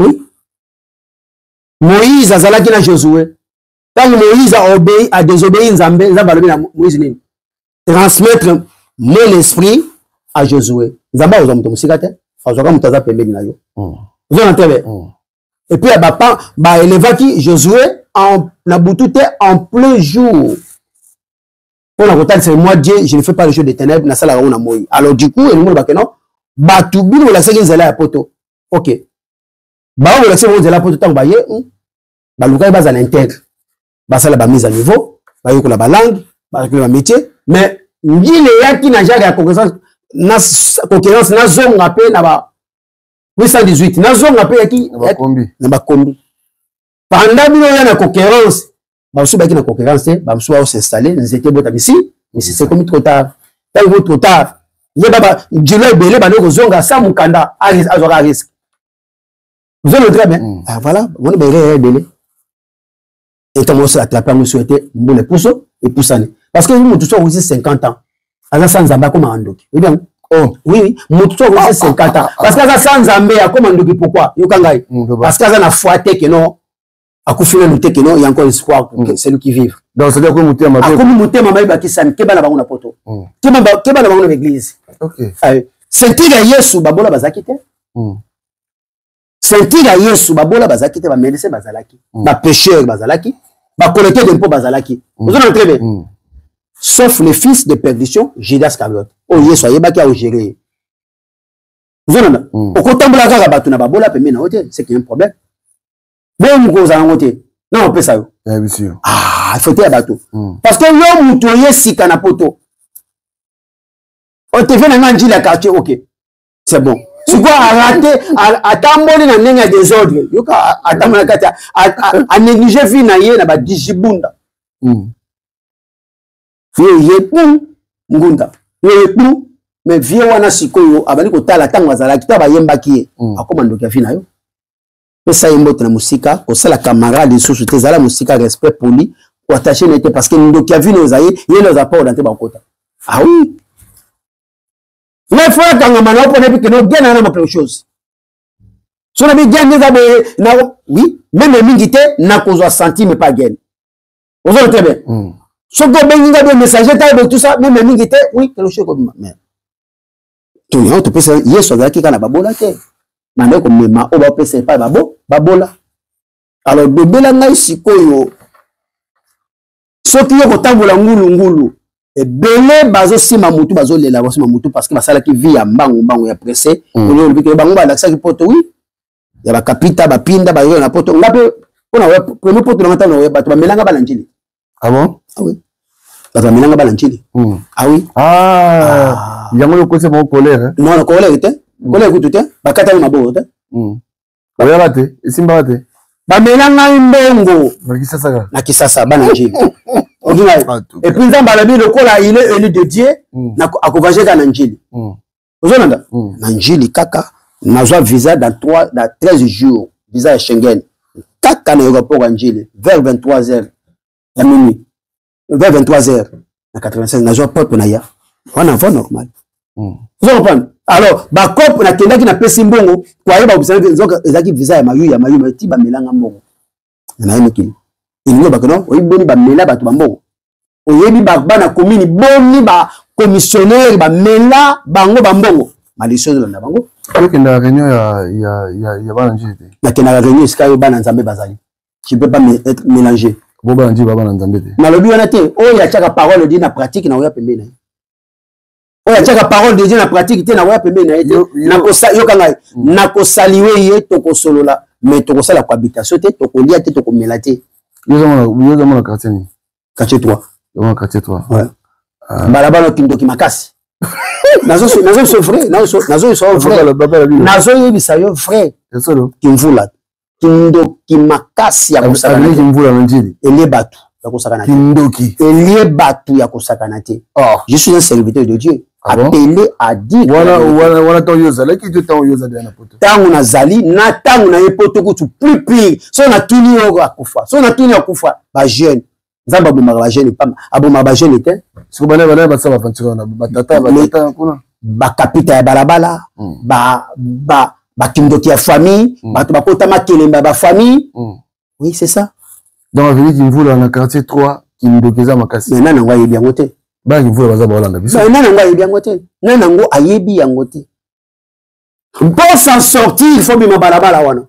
Oui. Moïse a zalaki na Josué. Quand Moïse a obéi, a désobéi Nzambe, Nzambe a Moïse ni transmettre mon esprit à Josué. Nzambe a ozamuto musikate, a ozaka mutaza pembeni na yo. Vous entendez? Et puis ba élevaki Josué en na butute en plein jour. Pour la côté c'est moi Dieu, je ne fais pas le jeu des ténèbres na sala na Moïse. Alors du coup, el mo ba kenon, ba tubi la seki nzela ya poto. OK. Ba o la seki nzela poto tant ba ye, ba luka ba za l'intègre. Basala ba mise à niveau, ba yokola ba langue, ba yokola ba métier, mais ngile yaki na jage ya concurrence na zonga pe na ba 818 na zonga pe yaki na ba kombi. Pendant bino ya na concurrence, ba su ba ki na concurrence, ba su ba s'installer, ils étaient bota ici, mais c'est comme trop tard. Tant que trop tard, ye baba djelo belé ba no zonga sa mukanda azora risque. Vous avez très bien. Ah voilà, on est belé. Et comme on s'est attrapé, on souhaitait les pousseaux et poussane. Parce que nous, tous aussi 50 ans. À la sans Zamba comme Andoki. Oui, bien. Oh, oui, nous tous aussi 50 ans. Parce que la sans Zamba, comme Andoki, pourquoi? Yokangai. Parce que la foi, que non, à coup final, nous, que non, il y a encore espoir que c'est nous qui vivent. Donc, c'est-à-dire que nous, comme nous, maman, qui s'en, qui va la banque poto. Qui va la banque l'église. Ok. C'est-il à Yesu, Babola Bazakite? Sentir à Yesu, babola bazaki te ba menese bazalaki, ba pécheur bazalaki, ba collecteur d'impôts bazalaki. Vous en très bien. Sauf le fils de perdition, Judas Iscariote. Oh Yesu ayeba ki a géré. Vous en avez. Au côté de la gare batuna babola pe mena ote, c'est qu'il y a un problème. Bon vous cause en ote. Non on peut ça. Bien sûr. Ah, il faut te bateau. Parce que yo mutoye sika na poto. On te fait na ngandi la quartier, OK. C'est bon. Tu dois arrêter à t'embonner dans les désordres. À négliger vie na ye na ba digibunda. Ngunda. Mais vieux wana sikoyo abali ko tala tango azala kita ba yemba ki akoma ndoki afi na yo. Pesa yembote na musika ko sala camarade sous te zala musika respect poli ko attacher n'était parce que ndoki afi na ozaye ye na za pas dans te ba kota. Ah oui. Mais il faut que nous ayons quelque chose. Si on a bien oui, même les militaires n'a pas senti, mais pas gain. Vous voyez très bien. Si on a bien messager, tout ça, même les militaires, oui, quelque chose comme ça. Tout le monde peut se dire, yes, on a qui a babola. Maintenant, comme ma oba peut se pas babola. Alors, de belanga ici, koyo. Ce qui est au temps de la ngulu. Et belé bazo sima mutu bazo lela bazo mutu parce que basala ki via mbangu ya pressé on le biki bangu ba laksa ki poto oui ya ba kapita ba pinda ba yo na poto ngape on a premier poto na matano ya bato ba melanga ba lanjili. Ah bon? Ah oui. Ba melanga ba lanjili. Ah oui. Ah yango yo ko se bon colère. Non la colère était colère ku tuté ba kata na mabo te. Ba ya bate isimba bate ba melanga mbengo na kisasa ba lanjili. Et puis dans Balabi le cola il est élu de Dieu na akovaje dans Njili. Ozonanda Njili kaka nazwa visa dans 13 jours visa à Schengen. Kaka na aéroport Njili vers 23h la minuit. Vers 23h na 96 nazwa porte na ya. On en voit normal. Vous comprenez? Alors ba cop na kendaki na pesi mbongo kwa yeba obisana ezaki visa ya mayu ti ba melanga mbongo. Na yemiki. Il n'y a pas que non, il boni ba mela ba tubambo. Oyebi ba bana commune boni ba commissionnaire ba mela bango bambongo. Malisho de la bango. Ok, na réunion ya bana njite. Na kena réunion ska yo bana nzambe bazali. Tu peux pas être mélangé. Bo bana njite ba bana nzambe te. Na lobi wana te, o ya chaka parole dit na pratique na oya pembe na. O ya chaka parole dit na pratique te na oya pembe na ete. Na ko sa yo kanga na ko saliwe ye to ko solola, mais to ko sala cohabitation te, to ko lia te, to ko melate. Yo zama quartier ni. Quartier 3. Yo quartier 3. Ouais. Balabano kindoki makasi. Nazo so frère, nazo so frère. Nazo yebisa yo frère. Esolo. Kimvula. Kindoki makasi ya kusala. Kimvula njili. Ele batu. ya kosakana kindoki elie batu ya kosakana te. Je suis un serviteur de Dieu appelé à dire voilà ton yoza qui tout temps yoza de na poto tangu nazali na tangu na yepoto kutu plus pire so na tuni yo akufa so na tuni akufa ba jeune nzamba bomaka ba jeune pamba aboma ba jeune te siko bana ba sa bafantika na batata kuna ba kapita ya balabala ba kindoki ya famille bato bakota makelemba ba famille oui c'est ça dans la ville Kimvula na quartier 3 kindokeza makasi mais nana ngwa yebi yango te ba Kimvula baza ba Holanda biso nana ngwa yebi yango te nana ngo ayebi yango te pour s'en sortir il faut bima balabala wana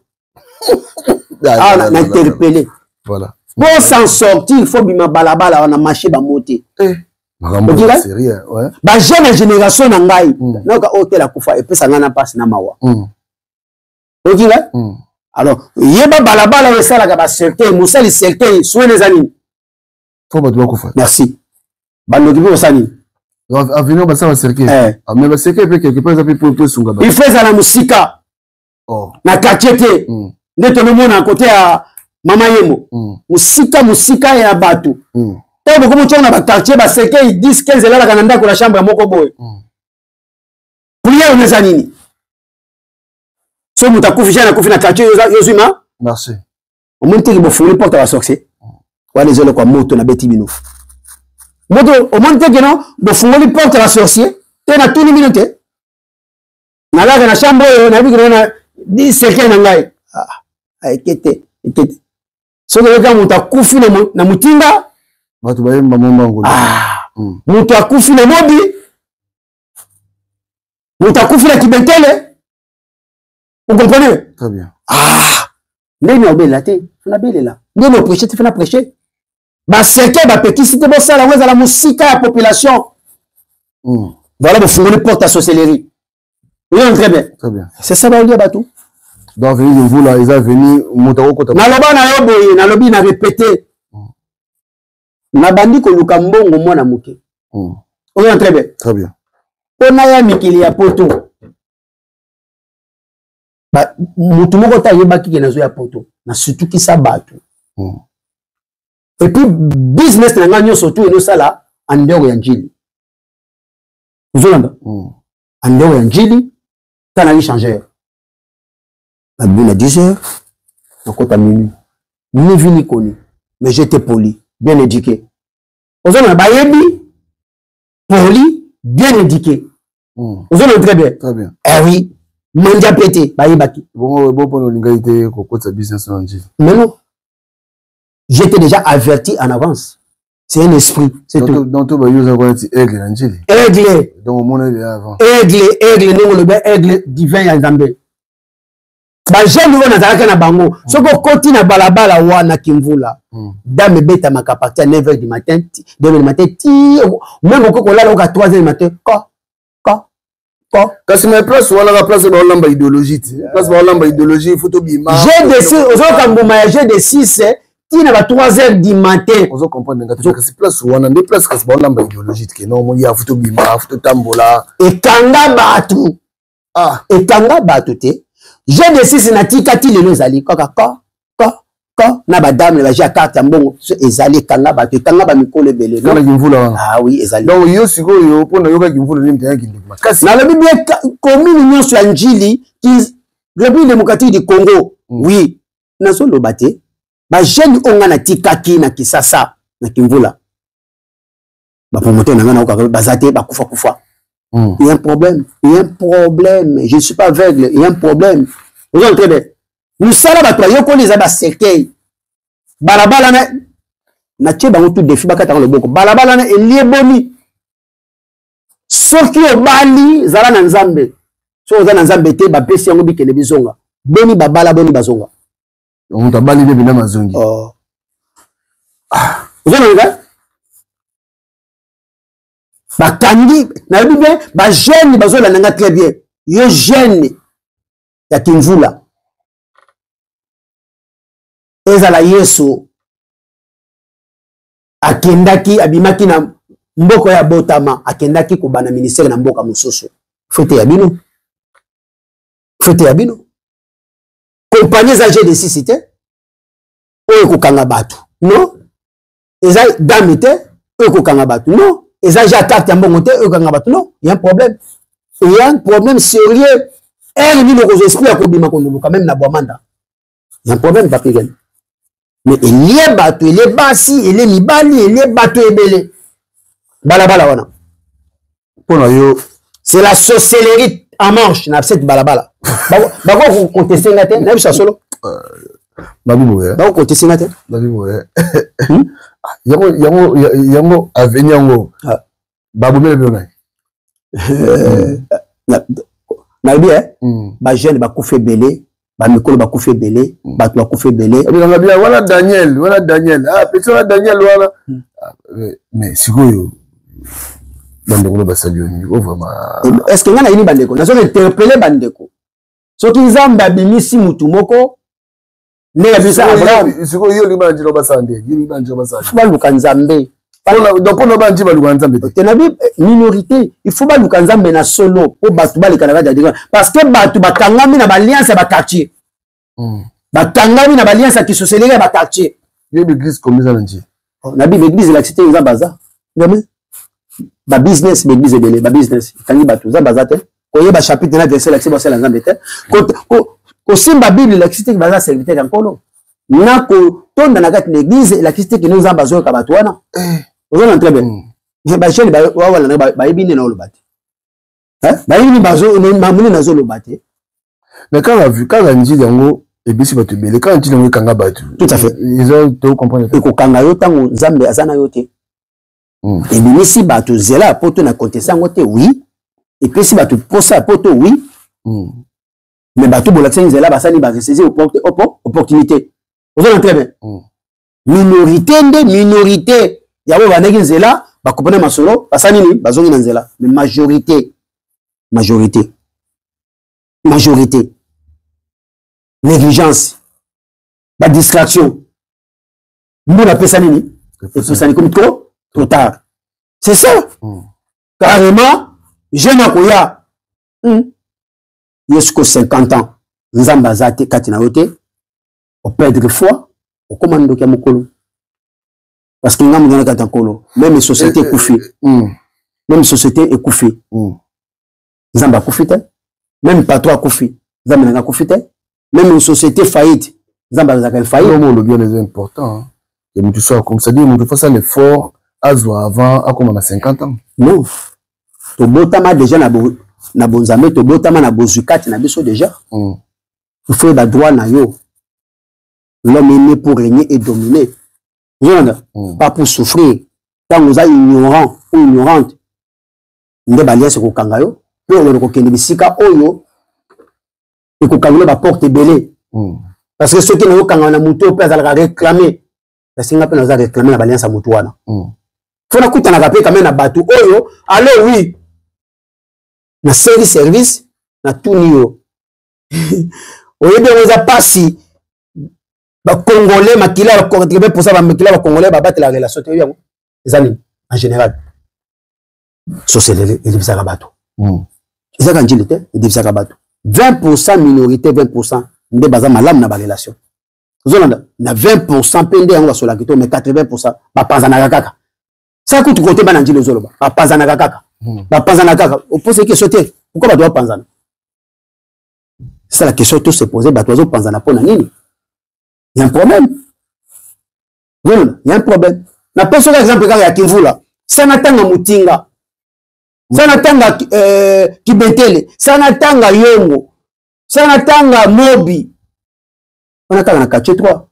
na interpeller voilà pour s'en sortir il faut bima balabala wana marché ba moté sérieux ouais ba jeune génération na ngai noka hôtel akufa epesa ngana passe na mawa okila alors yeba balabala wesalaka ba certain musali certain soine zanini faut ba kufa merci baloki bo sani avenir ba sa cercle mais ba cercle pe quelque part ça peut sunga il fait ça la musika na quartier te neto no mona côté à mama yemo musika ya batu to boko mo tona ba quartier ba cercle 10 15 la kana ndako la chambre moko boy prière ne zanini so mutakufi na kufi na quartier yozima merci au moins te bofuli porte ba sorcier wa désolé kwa moto na beti bino moto au moins te que non bofuli porte ba sorcier te na tuni minute na la na chambre na bi na 10 cercle na ngai ekete so que quand mutakufi na mutinga batu ba yemba momba ngolo mutakufi na mobi mutakufi na kibentele. Vous comprenez? Très bien. Ndeni obela te, na belela. Ndeni o prêcher, tu fais na prêcher. Ba seke ba petit cité bo sala weza la musika ya population. Voilà bo fungoli porte à sorcellerie. Oui, très bien. Très bien. C'est ça ba lié batou. Donc venir vous là, ils ont venu motako kota. Na loba na yobo, na lobi na répéter. Na bandi ko luka mbongo mwana muke. Oui, très bien. Très bien. Ona ya mikili ya poto. Ba mutu moko ta yebaki ke nazo ya poto na surtout ki sa batu et puis business na nganyo surtout eno sala andero ya njili uzolanda andero ya njili kana li changer la buna 10h na kota minuit ni vini koni mais j'étais poli bien éduqué uzolanda ba yebi poli bien éduqué uzolanda très bien très bien oui Mandia pété, baïbaki. Bon, pour l'ingénieur, côté business en Angile. Mais non. J'étais déjà averti en avance. C'est un esprit. C'est tout. Donc, tu vas utiliser aigle en Angile. Aigle. Donc, mon aigle avant. Aigle, non, le bien aigle divin en Zambé. Bah, j'aime le Nazaraka na bango. Ce qu'on continue à balabala wana kimvula. Dame beta ma capacité à 9h du matin. 2h du matin. Même au coco là, à 3h du matin. Kasi ma place wala la place ba lamba idéologie place ba lamba idéologie photo bima j'ai des 6 ozo kambuma j'ai des 6 tina ba 3h du matin ozo comprendre ngata kasi place wana des place kasi ba lamba idéologie ke non mo ya photo bima photo tambola ekanga batu ekanga batu te j'ai des 6 na tika ti lelo zali kaka na ba dame ba ja carte mbongo ezali kanga batu ekanga ba mikolo belé na kimvula oui ezali donc yo siko yo pona yo ka kimvula ni mtaya kindima kasi na lobi bien commune nyonso ya njili qui République démocratique du Congo oui na so lobate ba jeune onga na tikaki na kisasa na kimvula ba promoteur na ngana ko bazate ba kufa il y a un problème je suis pas aveugle il y a un problème vous entendez nous sala ba toyo ko les aba sekei balabala na tche bango tout défi bakata le boko balabala na elie boni soki obali zala na nzambe so za na nzambe te ba pesi yango bikele bizonga boni babala boni bazonga on tabali de bina mazongi vous avez bakangi na bien ba jeune bazola nanga très bien yo jeune ya kimvula ezala yesu akendaki abimaki na mboko ya botama akendaki kobana ministère na mboka mosusu fete ya bino compagnie za GDC cité oyo kokanga bato non eza dame te ekokanga bato non eza ja carte ya mbongo te ekokanga bato non il y a un problème il y a un problème sérieux nini okozo esprit ya kobima konduluka même na bwamanda il y a un problème Papi Gen mais il y a bato il est basi il est mibali il est bato ebele balabala wana pona yo c'est la sorcellerie en manche na cette balabala bako contester ngate na bisa solo Babi Boye. Bako contester ngate Babi Boye. Yango avenir yango. Babu mele bionai. Na bien ba jeune ba koufe belé ba mikolo ba koufe belé ba to koufe belé na bien wala Daniel ah petit wala Daniel wala mais sikoyo bandeko ba sabioni vraiment est-ce que ngana yini bandeko nazo interpeller bandeko soki nzamba bimisi mutu moko ne ya bisa Abraham sikoyo yo limanji no basande yini banji basande ba luka nzambe donc on ba nji ba luka nzambe te na minorité il faut ba luka nzambe na solo po batu ba lekana ba dadiga parce que batu batangami na ba alliance ba quartier batangami na ba alliance qui socialiser ba quartier yo l'église comme ça nji na bi l'église la cité nzamba za ngame ba business l'église belé ba business tangi batu za bazate ko yeba chapitre na verset la cité ba sala nzambe te ko simba bible la cité ba za serviteur encore na ko tonda na kati l'église la cité qui nous nzamba zo ka batu wana vous allez très bien mais ba jeune ba wala ba ibine na olobate ba ibine bazo na muni na zo olobate mais quand on a vu quand on dit yango et bisi batu belé quand on dit yango kanga batu tout à fait ils ont tout comprendre ko kanga yo tango nzambe azana yo te et bien si batu zela poto na contestant ngote oui et puis si batu posa poto oui mais batu bolakisa zela basani ba ressaisir opportunité vous allez très bien minorité yabo baneki nzela bakopana masolo basani ni bazongi na nzela mais majorité négligence ba distraction mbona pesa nini epesani comme trop tard c'est ça carrément jeune akoya jusqu'aux 50 ans nzamba azate kati na yote au perdre foi au commando kia mokolo parce que ngamu ngana kati nkolo même société écoufée nzamba akufite même patron akufi nzamba nanga akufite même une société faillite nzamba azaka faillite le bien est important et tout ça comme ça dit nous faisons un effort azwa avant akoma na 50 ans non to botama déjà na bonzambe to botama na bozukati na biso déjà il faut ba droit na yo l'homme est né pour régner et dominer pas pour souffrir tant vous êtes ignorant ou ignorante nde baliase ko kanga yo pour le ko kende bisika oyo et ko kangula ba porte belé parce que ceux qui n'ont kanga na muto pe azala réclamer la singa pe na réclamer na baliase muto wana fona kutana ka pe quand même na batu oyo alors oui na service na tunio oyebi oza pasi ba congolais makila ba pour ça ba makila ba congolais ba battre la relation te yango ezani en général société et divisa bato ezaka njili te et divisa bato 20% minorité 20% nde baza malam na ba relation zolanda na 20% pende yango basola kito mais 80% ba panzana kaka ça coûte côté ba njili zoloba ba panzana kaka ba panzana kaka opose que sauter pourquoi ba doit panzana c'est la question tout se poser ba doit panzana pona nini. Il y a un problème. Oui, il y a un problème. La personne, par exemple, quand il y a Kimvula, ça n'attend pas Moutinga, ça n'attend pas Kibetele, ça n'attend pas Yongo, ça n'attend pas Mobi. On attend la Kaché 3.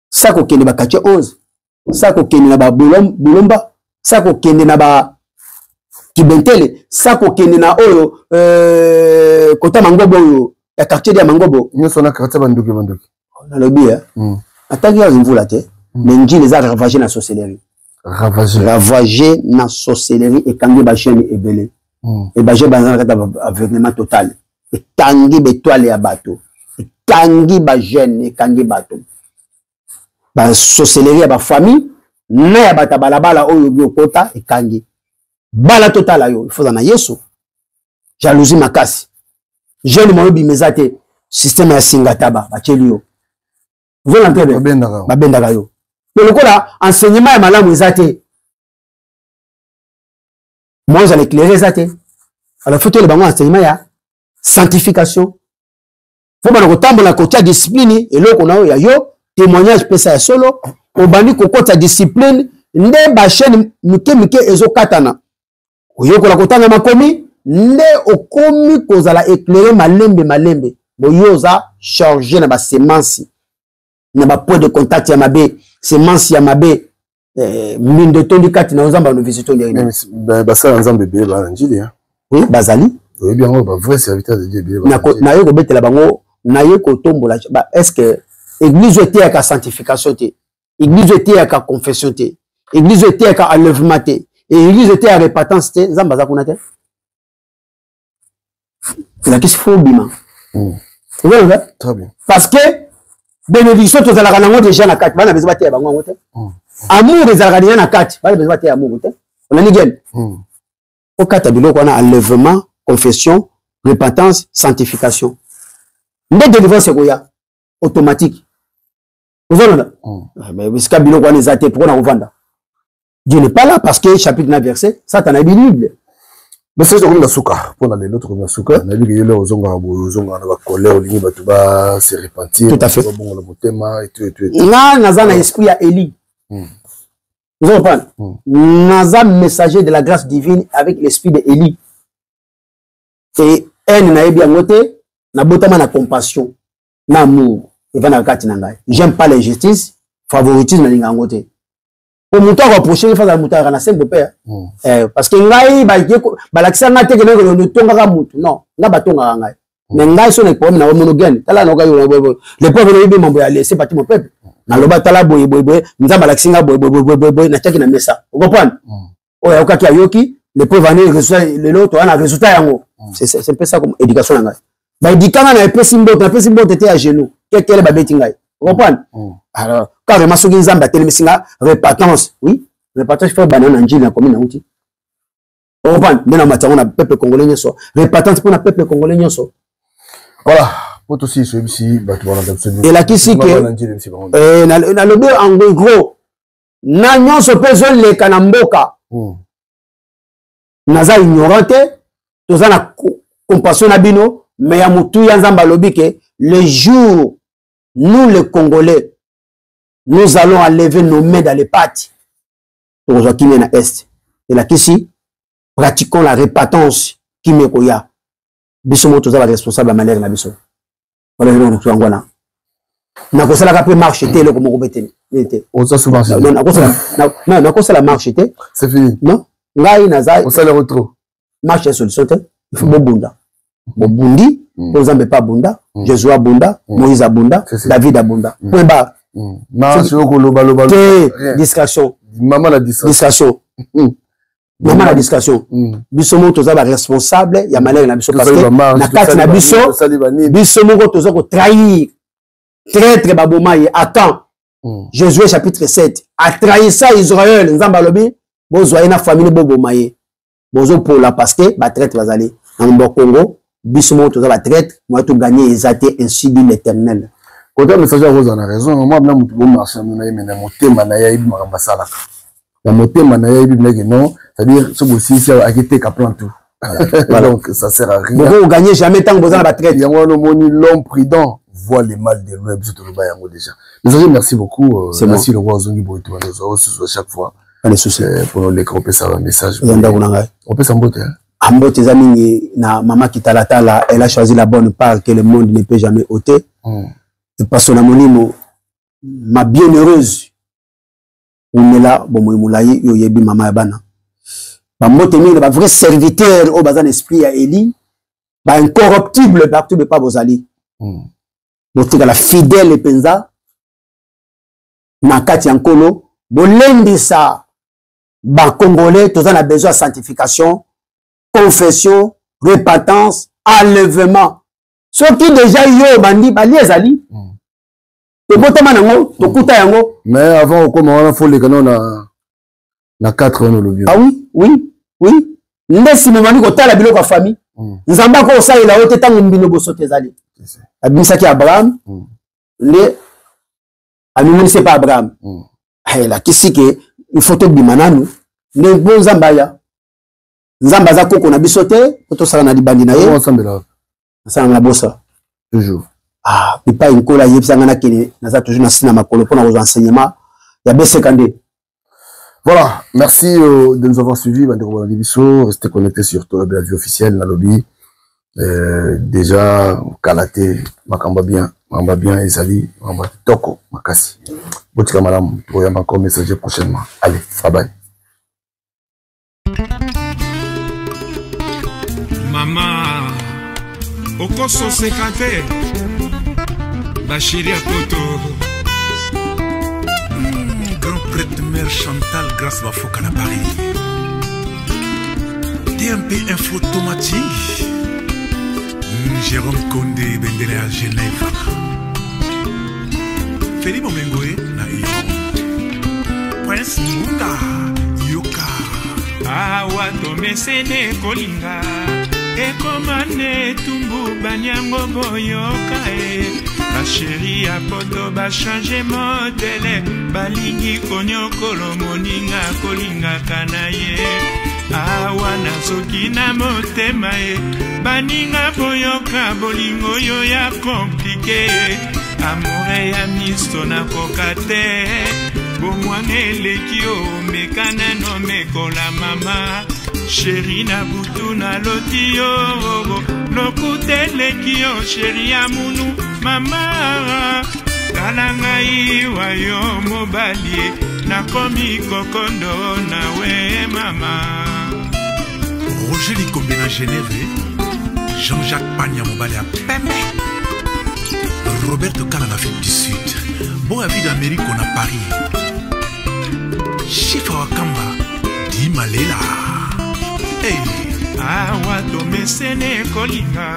Ça qu'on kende ba Kaché 11. Ça qu'on kende na ba Bulomba. Ça qu'on kende na ba Kibetele. Ça qu'on kende na Oyo, Kota Mangobo Oyo. La quartier de Mangobo. Nous sommes à quartier Bandoki. On a le bien. Attends qu'il y a une voula, mais N'Dji les a ravagés dans la sorcellerie. Ravagés dans la sorcellerie et quand il y a chaîne et belé. Et bah j'ai besoin d'un aveuglement total. Et tangi bétoile et abato. Et tangi ba jeune et tangi bateau. Bah sorcellerie à ba famille. Na bata balabala oyo biokota et kangi. Bala total ayo. Il faut en yesu. Jalousie makasi. Jeune moyobi mezate système ya singataba bachelio vous l'entendez babenda yo mais le là enseignement est malamu ezate moi j'allais éclairer ezate alors faut que le bango enseignement ya sanctification faut que kotambola côté discipline et là qu'on a yo témoignage pesa ya solo obandi kokota discipline nde ba chaîne mike ezo katana oyokola kotanga makomi nde okomi kozala éclairer malembe boyoza charger na ba semence na ba point de contact ya mabe semence ya mabe minde tondi kati na nzamba no visito ndenge ba ça nzambe be ba njili hein oui bazali oui bien ba vrai serviteur de Dieu na yo ko betela bango na yo ko tombola ba est-ce que église était à sanctification té église était à confession té église était à enlèvement té et église était à repentance té nzamba za kuna té la question faut bima très bien parce que bénédiction to zala kanango déjà na kati bana besoin té bango ngote amour des algadiens na kati bana besoin té amour té on a ni gel au kata biloko na enlèvement confession repentance sanctification nde délivrance koya automatique vous avez mais jusqu'à biloko wana ezate pourquoi na kovanda Dieu n'est pas là parce que chapitre 9 verset Satan a bible mais c'est comme la souka pour aller l'autre comme la souka na bible le ozonga na ba colère olingi batu ba se repentir tout à fait bon le motema et tout naza na esprit ya Élie vous comprenez naza messager de la grâce divine avec l'esprit de Élie et en na ebi ngote na botama na compassion na amour et va na kati na ngai j'aime pas l'injustice favoritisme na linga ngote pour muto ko approcher face à muto na simple père parce que ngai ba lakisa ngate ke ngelo no tonga ka mutu non nga batonga ngai mais ngai so ne problème na monogène tala no ka yo le peuple no bibi mambo ya laisser partir mon peuple na loba tala boy nzamba lakisa boy na taki na mesa vous comprenez oya okaki ayoki le peuple va ne résultat le lot on a résultat yango c'est un peu ça comme éducation na ngai ba éducation na epesi mbote te à genoux quel ba beti ngai vous comprenez alors carrément soki nzamba telemisinga repentance oui repentance fait banana njili na commune na uti vous comprenez mais na matango na peuple congolais nyoso repentance pour na peuple congolais nyoso voilà pour aussi celui-ci ba tu vas dans et la kisi que na lobe en gros na nyoso pezo le kanamboka naza ignorante toza na compassion na bino mais ya mutu ya nzamba lobi que le jour nous les Congolais nous allons enlever nos mains dans les pattes pour qui mène à est et là qu'ici pratiquons la repentance qui me koya biso moto za responsable manière na biso voilà nous ngwana na ko sala ka pe marche té le ko mo beteni était on ça souvent non na ko sala marche té c'est fini non ngai na za on sala retro marche solution té il faut bobunda bobundi pour zambe pas bunda Jésus abunda Moïse abunda David abunda point barre marche ko loba distraction maman la distraction maman la distraction biso mo toza ba responsable ya malheur na biso parce que na kati na biso mo toza ko trahir traître babomai attends Josué chapitre 7 a trahi ça Israël nzamba lobi bozwa na famille bobomai bozo pola parce que ba traître bazali na Congo biso mo toza ba traître moi to gagner exalté ainsi dit l'Éternel. Quand le messager Rose en a raison, moi même tout bon marché na mais na motema na ya ibi makambasala. Na motema na ya ibi mais non, c'est-à-dire ce aussi c'est à quitter ka plan tout. Donc ça sert à rien. Vous gagnez jamais tant que vous avez la traite. Yango no moni l'homme prudent voit les mal de loin biso to ba yango déjà. Messager merci beaucoup. Merci le roi Zongi Boito nous chaque fois. Pas de souci pour les grouper ça un message. On peut s'emboter. Ambote zamini na mama Kitalatala, elle a choisi la bonne part que le monde ne peut jamais ôter. Et parce que ma bienheureuse, on est là, bon, moulaye, yo yebi mama yabana. Ba motemi, ba vrai serviteur, au bazan esprit à Eli, ba incorruptible, ba tu pas bozali. Botika la fidèle penza, na kati ankolo, bolendi sa, ba congolais, tous en a besoin de sanctification, confession, repentance, enlèvement. Ce qui déjà yo bandi bali ezali. Mais avant comment on a faut les canons na 4 ans le ah oui ndesi momani ko tala biloko famille nzamba ko sa ila ote tango mbino boso tezali abimisa ki Abraham le amimoni c'est pas Abraham la kisike il faut to bimananu ne bon zambaya nzamba za koko na bisote to sala na libandi na ye ensemble là ça na bossa toujours et pas une cola yepsa ngana kene na za toujours na sina makolo pour nos enseignements ya besekande. Voilà, merci de nous avoir suivis. Restez connectés sur Tolo Bela Vie officielle, na lobby. Déjà, Kalate, Makamba bien, Ezali, Makamba Toko, Makasi. Botika madame, pour y avoir encore messager prochainement. Allez, bye bye. Maman, Okoso Sekate, Bachiri Apoto. Grand prêtre mère Chantal grâce à Foucault à Paris. DMP Info Automatique. Jérôme Condé Bendele à Genève. Felipe Omengoé na Prince Munda Yoka. Awa Tomesene Kolinga. Ekomane Tumbu Banyango Boyoka. Ma chérie a poto ba changer modèle balingi konyo kolomoninga kolinga kanaye awana soki na motema e baninga boyoka bolingo yo ya compliqué amore ya misto na kokate bomwane lekio mekana no mekola mama chérie na butu na lotio lokute lekio chérie ya munu mama kalangai wayo mobali nakomi kokondo nawe mama. Roger Likombe na Genève, Jean-Jacques Pagna mobali à Pembe, Roberto Kala en Afrique du Sud, bon avis d'Amérique on a Paris, Chifa Wakamba, Di Malela, hey, awa tomesene kolinga.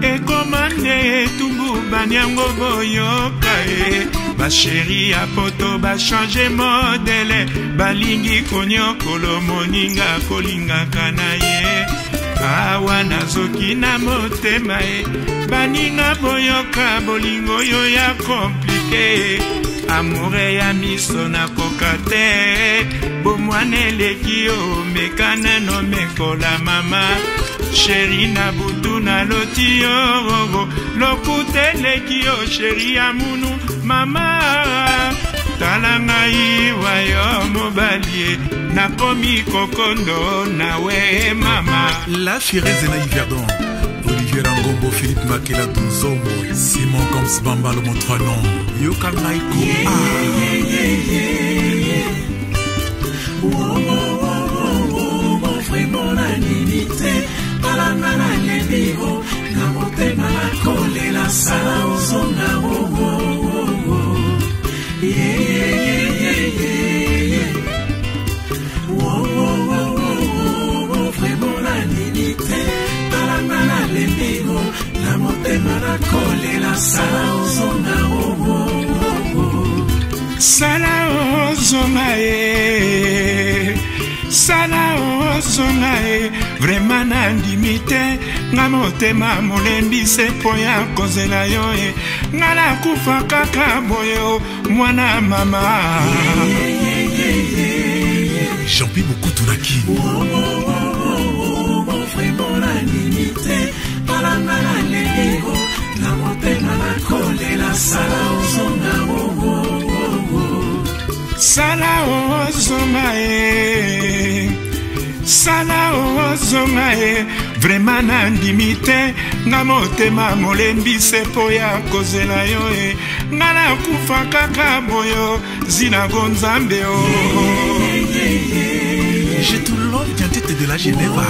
Ekomane tumbu banyango boyoka e ba chérie a poto ba changer modèle balingi konyo kolomoninga kolinga kanaye awana zoki na motema e baninga boyoka bolingo yo ya compliqué amore ya miso na kokate bomwane lekio mekana no mekola mama chérie na butu na lotio lokute lekio chérie ya munu mama talangai wayo mobalie nakomi kokondo nawe mama. La Fireze na Yverdon Olivier Rangombo, Philippe Makela Dunzombo, Simon Goms Bamba le Montranon Yoka Maiko vraiment la limité balangana lebiho na motema na kolela sala ozonga vraiment la limité balangana lebiho na motema na kolela sala ozonga sala ozonga Sana ozonga vraiment nandimite nga motema molembi se poya kozela yo nga na kufa kaka boyo mwana mama Jean-Pierre Bokutu na kini vraiment nandimite balanga na leligo na motema na kolela sala ozonga Sala ozonga vraiment nandimite nga motema molembi se poya kozela yo nga na kufa kaka boyo zina gonzambe Je te love bien tête de la Genève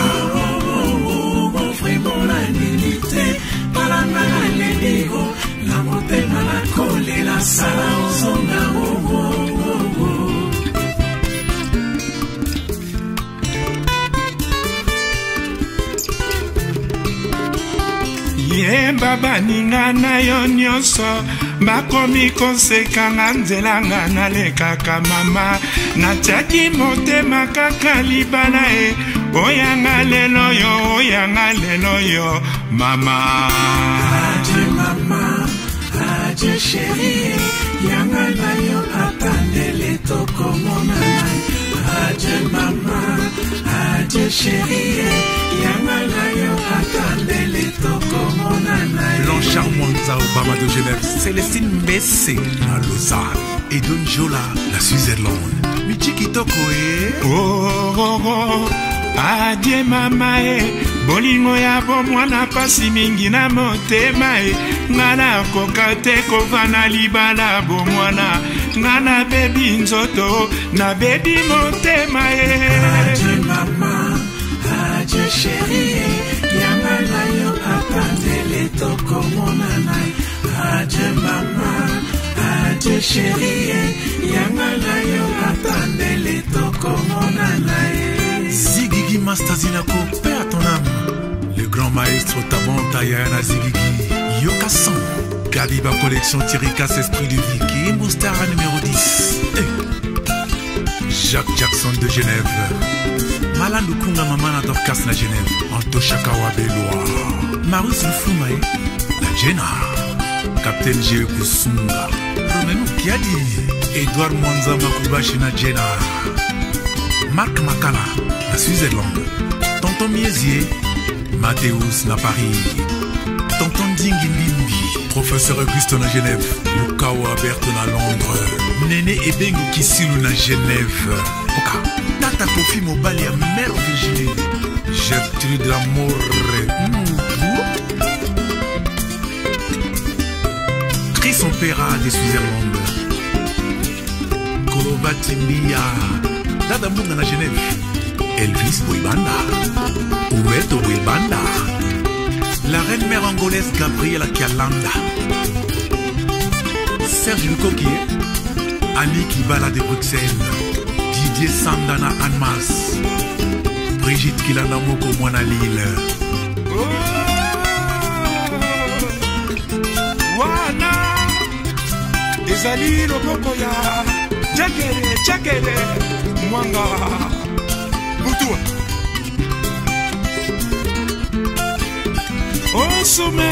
vraiment nandimite balanga na leligo na motema na kolela sala ozonga Yemba baninga na yo nyonso bakomi kosekanga nzelanga nalekaka mama natiaki motema kaka libala oyanga lelo yo mama Adieu mama, adieu chérie yanga na yo atandele toka chérie, Yamalayo, attendez Tokomonana. Blanchard Monza, Obama de Genève, Célestine Bessé, la Lausanne, et Don Jola, la Suisse-Irlande. Michiki Tokoe. Oh, oh, oh. Adie mama bolingo ya bomwana pasi mingi na motema ngana koka te kovana libala bomwana ngana bebi nzoto na bebi motema Adie mama, adie chérie, yangala yo atandele tokomonana. Adie mama, adie chérie, yangala yo atandele tokomonana. Zigigi Mastazinako, paix à ton âme. Le grand maestro Tabon Tayana Zigigi, Yokason, Gabiba Collection Tirikas Esprit de Vie, qui est Moustara numéro 10. Jacques Jackson de Genève. Malandou Kunga Mamana Dorcas na Genève. Anto Chakawa Beloa. Marus Lufumae, la Jenna. Captain G. Kusunga. Romenou Kiadi. Edouard Mwanza Makubashi na Jenna. Marc Makala, la Suisse-Irlande. Tonton Miesier, Mathéus na Paris. Tonton Dingi Limbi, Professeur Auguste na Genève. Lukawa Berto na Londres. Néné Ebengo Kisilu na Genève. Oka, Tata Kofi Mobali à Mère Virginie. Gertrude Lamour. Chris Opéra des Suisse-Irlande. Kolobati Mbia. Dada Munga na Genève. Elvis Boibanda. Oueto Boibanda. La reine mère angolaise Gabriela Kialanda. Serge Lukoki. Annie Kibala de Bruxelles. Didier Sandana Anmas. Brigitte Kilanda Moko Mwana Lille. Wana ezali loboko ya Tchakere Mwanga Boutoua Au sommet,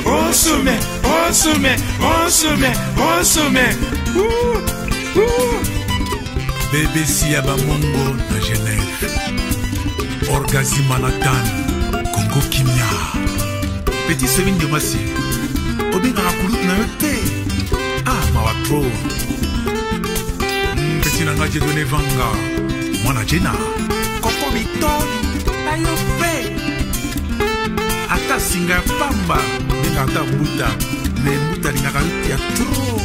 au sommet, au sommet, au sommet, au sommet. Bébé Siaba Mongo na Genève. Orgazi Manhattan, Congo Kimia. Petit Sevin de Massi. Obinga Rakulut na yote. Ah, Mawatro. Petit Nangaje Done Vanga. Mwana Jena. Koko Bitoni. Na yope. Ata singa pamba. Ninga ata mbuta. Me mbuta linga kaluti ya tro.